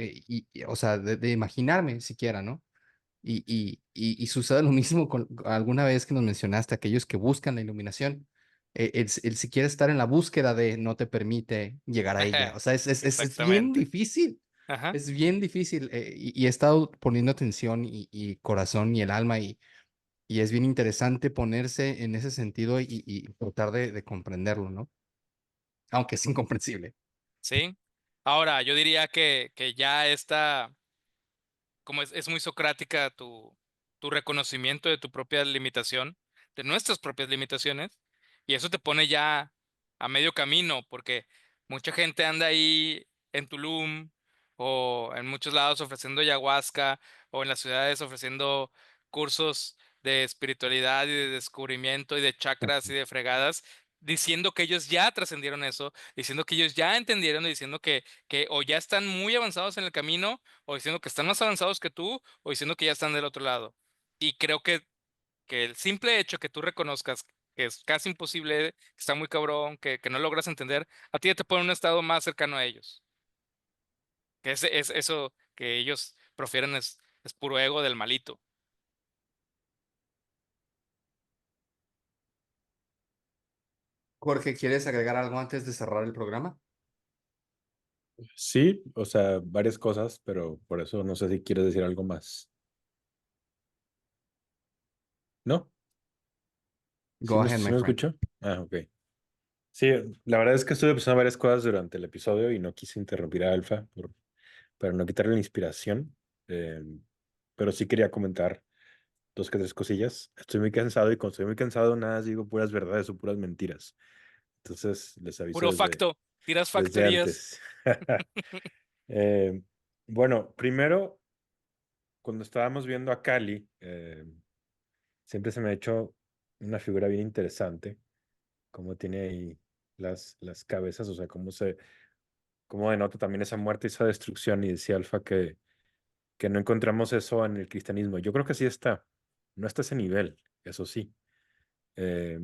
o sea, de imaginarme siquiera, ¿no? Y sucede lo mismo con alguna vez que nos mencionaste, aquellos que buscan la iluminación. El siquiera estar en la búsqueda de no te permite llegar a ella. O sea, es bien exactamente. difícil. Ajá. Es bien difícil. Y he estado poniendo atención y corazón y el alma y es bien interesante ponerse en ese sentido y tratar de comprenderlo, ¿no? Aunque es incomprensible. Sí. Ahora, yo diría que ya está, como es muy socrática tu reconocimiento de tu propia limitación, de nuestras propias limitaciones, y eso te pone ya a medio camino, porque mucha gente anda ahí en Tulum o en muchos lados ofreciendo ayahuasca o en las ciudades ofreciendo cursos de espiritualidad y de descubrimiento y de chakras y de fregadas, diciendo que ellos ya trascendieron eso, diciendo que ellos ya entendieron y diciendo que o ya están muy avanzados en el camino o diciendo que están más avanzados que tú, o diciendo que ya están del otro lado. Y creo que el simple hecho que tú reconozcas que es casi imposible, que está muy cabrón, que no logras entender, a ti ya te pone en un estado más cercano a ellos. Que es eso que ellos profieren es puro ego del malito. Jorge, ¿quieres agregar algo antes de cerrar el programa? Sí, o sea, varias cosas, pero por eso no sé si quieres decir algo más. ¿No? Go ahead, Sí my me friend. escucho? Ah, ok. Sí, la verdad es que estuve pensando varias cosas durante el episodio y no quise interrumpir a Alfa para no quitarle la inspiración. eh, pero sí quería comentar dos que tres cosillas. Estoy muy cansado y cuando estoy muy cansado nada digo puras verdades o puras mentiras. Entonces les aviso Puro facto, tiras desde factorías. antes. Eh, bueno, primero, cuando estábamos viendo a Cali, siempre se me ha hecho una figura bien interesante, cómo tiene ahí las cabezas, o sea, cómo denota también esa muerte y esa destrucción. Y decía Alfa que no encontramos eso en el cristianismo. Yo creo que sí está, no está a ese nivel, eso sí.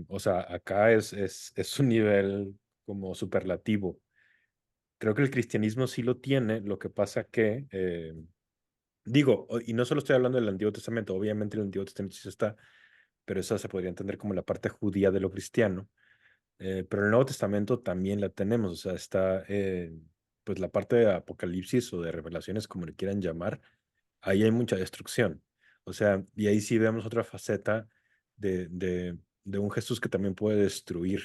O sea, acá es un nivel como superlativo. Creo que el cristianismo sí lo tiene, lo que pasa que, digo, y no solo estoy hablando del Antiguo Testamento, obviamente el Antiguo Testamento sí está, pero eso se podría entender como la parte judía de lo cristiano. Pero el Nuevo Testamento también la tenemos, o sea, está pues la parte de Apocalipsis o de Revelaciones, como le quieran llamar, ahí hay mucha destrucción. O sea, y ahí sí vemos otra faceta de un Jesús que también puede destruir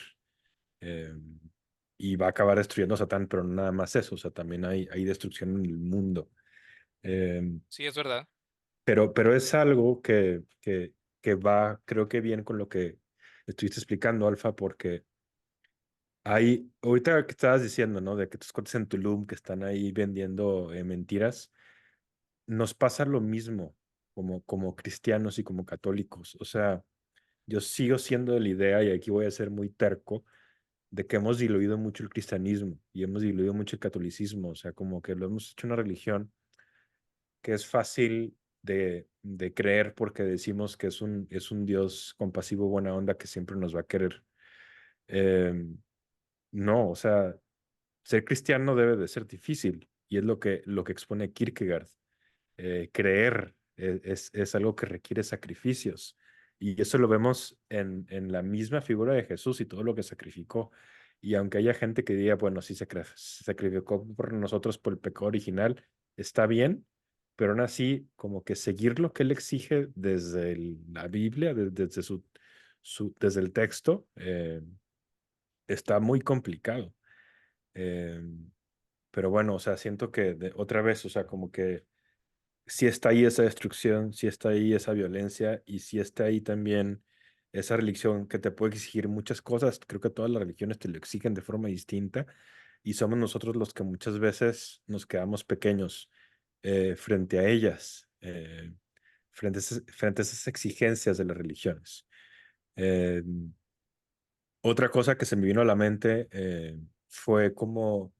eh, y va a acabar destruyendo a Satán, pero no nada más eso, o sea, también hay destrucción en el mundo. Eh, Sí, es verdad. pero es algo que va, creo que bien con lo que estuviste explicando, Alfa, porque ahorita que estabas diciendo, ¿no? De que tus cuates en Tulum que están ahí vendiendo mentiras, nos pasa lo mismo como cristianos y como católicos. O sea, yo sigo siendo de la idea, y aquí voy a ser muy terco, de que hemos diluido mucho el cristianismo y hemos diluido mucho el catolicismo. O sea, como que lo hemos hecho una religión que es fácil de creer porque decimos que es un Dios compasivo, buena onda, que siempre nos va a querer. No, o sea, ser cristiano debe de ser difícil y es lo que expone Kierkegaard. Creer es algo que requiere sacrificios y eso lo vemos en la misma figura de Jesús y todo lo que sacrificó. Y aunque haya gente que diga, bueno, sí se sacrificó por nosotros por el pecado original, está bien, pero aún así, como que seguir lo que él exige desde la Biblia, desde desde el texto, está muy complicado. Eh, pero bueno, o sea, siento que otra vez, o sea, como que sí está ahí esa destrucción, sí está ahí esa violencia y sí está ahí también esa religión que te puede exigir muchas cosas. Creo que todas las religiones te lo exigen de forma distinta y somos nosotros los que muchas veces nos quedamos pequeños frente a ellas, frente a esas exigencias de las religiones. Eh, Otra cosa que se me vino a la mente fue como...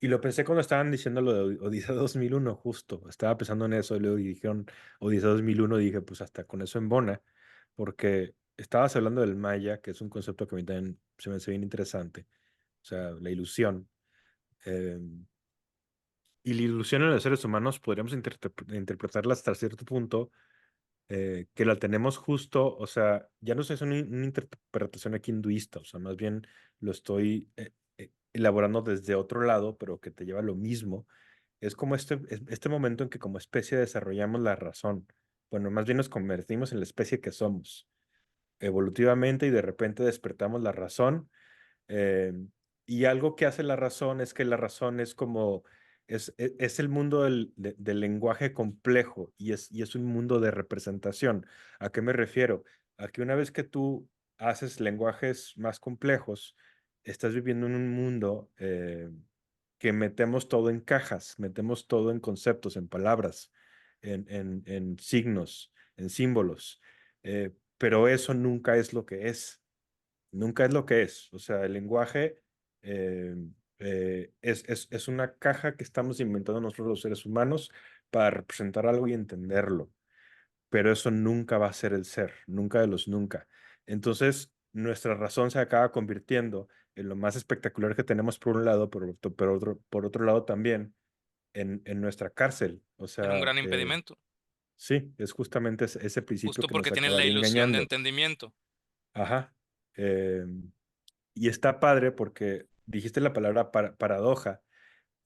Y lo pensé cuando estaban diciendo lo de Odisea 2001, justo. Estaba pensando en eso y luego dijeron Odisea 2001 y dije, pues hasta con eso embona, porque estabas hablando del Maya, que es un concepto que a mí también se me hace bien interesante. O sea, la ilusión. eh, y la ilusión en los seres humanos podríamos interpretarla hasta cierto punto, que la tenemos justo, o sea, ya no es una interpretación aquí hinduista, o sea, más bien lo estoy elaborando desde otro lado, pero que te lleva a lo mismo. Es como este momento en que como especie desarrollamos la razón. Bueno, más bien nos convertimos en la especie que somos evolutivamente y de repente despertamos la razón. eh, y algo que hace la razón es que la razón es como, es el mundo del lenguaje complejo y es un mundo de representación. ¿A qué me refiero? A que una vez que tú haces lenguajes más complejos, estás viviendo en un mundo que metemos todo en cajas, metemos todo en conceptos, en palabras, en signos, en símbolos. Pero eso nunca es lo que es. Nunca es lo que es. O sea, el lenguaje eh, es una caja que estamos inventando nosotros los seres humanos para representar algo y entenderlo. Pero eso nunca va a ser el ser, nunca de los nunca. Entonces, nuestra razón se acaba convirtiendo en lo más espectacular que tenemos por un lado, por otro lado también en nuestra cárcel. O En un sea, gran impedimento, sí, es justamente ese principio justo que nos porque tienen la acabaría ilusión de engañando. entendimiento. Ajá. Eh, y está padre porque dijiste la palabra paradoja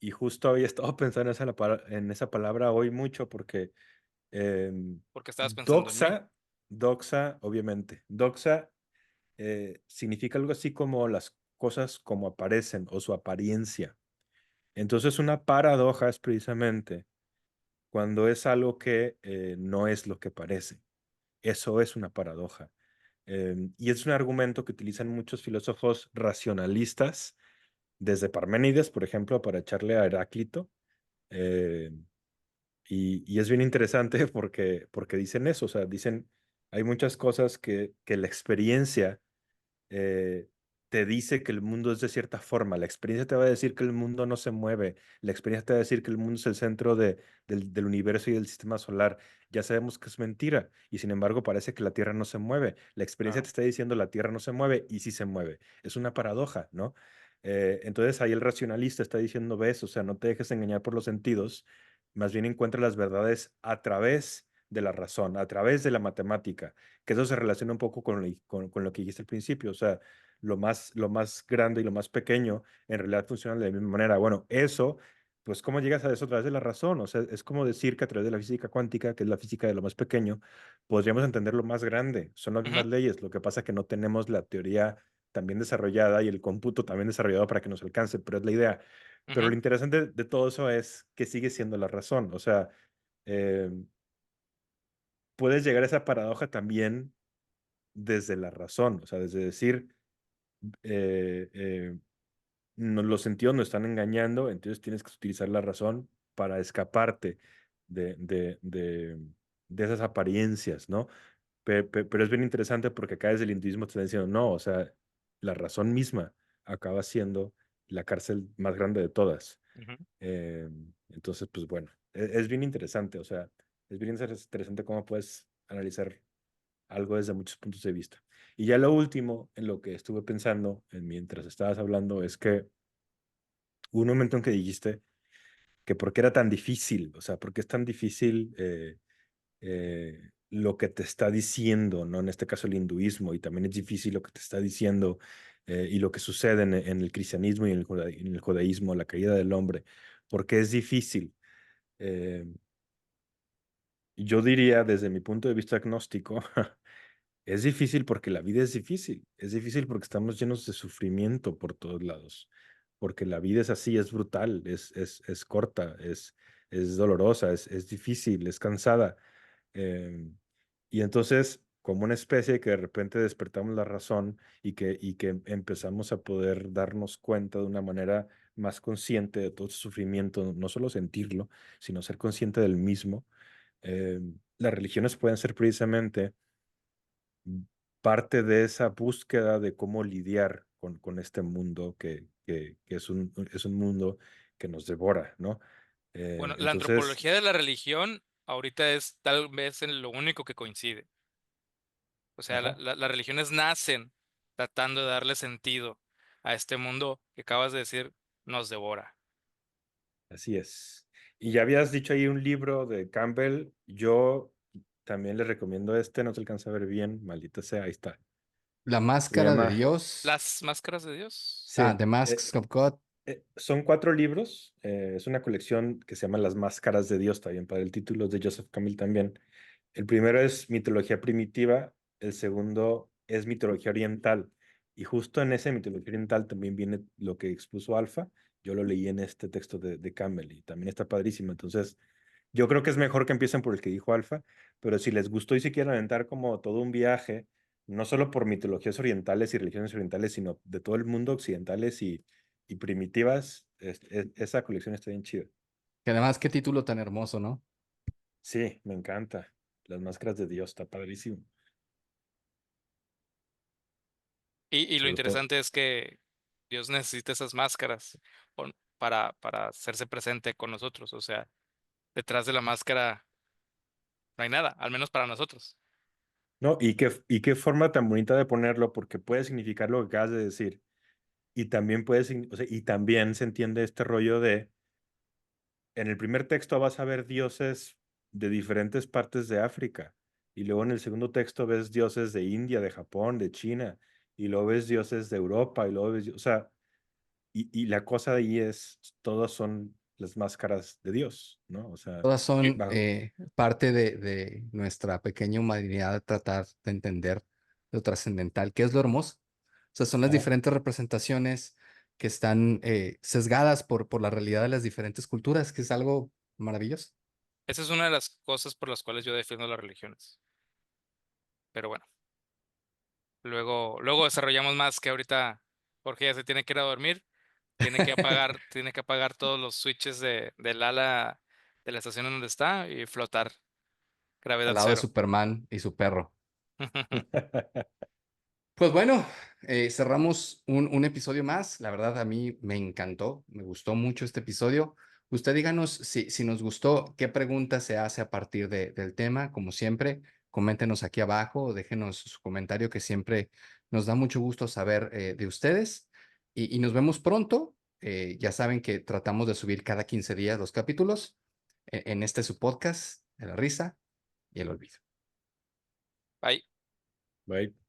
y justo había estado pensando en esa palabra hoy mucho porque Porque estabas pensando en mí. doxa, doxa, obviamente, doxa significa algo así como las cosas como aparecen o su apariencia. Entonces una paradoja es precisamente cuando es algo que no es lo que parece. Eso es una paradoja. Y es un argumento que utilizan muchos filósofos racionalistas, desde Parménides, por ejemplo, para echarle a Heráclito. eh, y es bien interesante porque dicen eso, o sea, dicen, hay muchas cosas que la experiencia eh, te dice que el mundo es de cierta forma. La experiencia te va a decir que el mundo no se mueve. La experiencia te va a decir que el mundo es el centro del universo y del sistema solar. Ya sabemos que es mentira y sin embargo parece que la Tierra no se mueve. La experiencia te Claro. está diciendo la Tierra no se mueve y sí se mueve. Es una paradoja, ¿no? Entonces ahí el racionalista está diciendo, ves, o sea, no te dejes engañar por los sentidos, más bien encuentra las verdades a través de la razón, a través de la matemática, que eso se relaciona un poco con lo que dijiste al principio, o sea, lo más grande y lo más pequeño en realidad funcionan de la misma manera. Bueno, eso, pues, ¿cómo llegas a eso a través de la razón? O sea, es como decir que a través de la física cuántica, que es la física de lo más pequeño, podríamos entender lo más grande. Son las Ujú, mismas leyes, lo que pasa es que no tenemos la teoría también desarrollada y el cómputo también desarrollado para que nos alcance, pero es la idea. Pero ujú, lo interesante de todo eso es que sigue siendo la razón, o sea, eh, puedes llegar a esa paradoja también desde la razón, o sea, desde decir, eh, eh, los sentidos nos están engañando, entonces tienes que utilizar la razón para escaparte de, de, de, de esas apariencias, ¿no? Pero es bien interesante porque acá desde el hinduismo te están diciendo, no, o sea, la razón misma acaba siendo la cárcel más grande de todas. ujú, Eh, entonces, pues bueno, es bien interesante, o sea, es bien interesante cómo puedes analizar algo desde muchos puntos de vista. Y ya lo último en lo que estuve pensando mientras estabas hablando es que hubo un momento en que dijiste que por qué era tan difícil, o sea, por qué es tan difícil lo que te está diciendo, ¿no? En este caso el hinduismo, y también es difícil lo que te está diciendo y lo que sucede en el cristianismo y en el judaísmo, la caída del hombre, porque es difícil. Eh, yo diría desde mi punto de vista agnóstico, es difícil porque la vida es difícil porque estamos llenos de sufrimiento por todos lados, porque la vida es así, es brutal, es corta, es dolorosa, es difícil, es cansada. Em, y entonces, como una especie que de repente despertamos la razón y que empezamos a poder darnos cuenta de una manera más consciente de todo ese sufrimiento, no solo sentirlo, sino ser consciente del mismo, las religiones pueden ser precisamente parte de esa búsqueda de cómo lidiar con este mundo que es un mundo que nos devora, ¿no? Bueno, la Entonces, antropología de la religión ahorita es tal vez en lo único que coincide. O sea, ajá, las religiones nacen tratando de darle sentido a este mundo que acabas de decir nos devora. así es. Y ya habías dicho ahí un libro de Campbell, yo también le recomiendo este, no se alcanza a ver bien, maldita sea, ahí está. La Se máscara de llama, Dios. Las máscaras de Dios. Ah, sí, The Masks of God. son 4 libros, es una colección que se llama Las Máscaras de Dios, también para el título es de Joseph Campbell también. El primero es mitología primitiva, el segundo es mitología oriental. Y justo en esa mitología oriental también viene lo que expuso Alfa. Yo lo leí en este texto de Campbell y también está padrísimo. Entonces, yo creo que es mejor que empiecen por el que dijo Alfa, pero si les gustó y si quieren aventar como todo un viaje, no solo por mitologías orientales y religiones orientales, sino de todo el mundo occidentales y primitivas, esa colección está bien chida. Que además, qué título tan hermoso, ¿no? Sí, me encanta. Las Máscaras de Dios, está padrísimo. Y lo Sobre todo. interesante es que Dios necesita esas máscaras para hacerse presente con nosotros. O sea, detrás de la máscara no hay nada, al menos para nosotros. No, y qué forma tan bonita de ponerlo, porque puede significar lo que acabas de decir. Y también o sea, y también se entiende este rollo de, en el primer texto vas a ver dioses de diferentes partes de África. Y luego en el segundo texto ves dioses de India, de Japón, de China. Y luego ves dioses de Europa. Y luego ves, o sea, y la cosa de ahí es, todas son las máscaras de Dios, ¿no? O sea, Todas son bajo, parte de nuestra pequeña humanidad, tratar de entender lo trascendental, que es lo hermoso. O sea, son las ajá. diferentes representaciones que están sesgadas por la realidad de las diferentes culturas, que es algo maravilloso. Esa es una de las cosas por las cuales yo defiendo las religiones. Pero bueno, luego desarrollamos más que ahorita Jorge ya se tiene que ir a dormir. Tiene que apagar todos los switches del ala de la estación en donde está y flotar. Al Gravedad lado de cero. Superman y su perro. Pues bueno, cerramos un episodio más. La verdad, a mí me encantó, me gustó mucho este episodio. Usted díganos si nos gustó, qué pregunta se hace a partir del tema. Como siempre, coméntenos aquí abajo, o déjenos su comentario, que siempre nos da mucho gusto saber de ustedes. Y nos vemos pronto. Ya saben que tratamos de subir cada 15 días los capítulos en este su podcast de la risa y el olvido. Bye. Bye.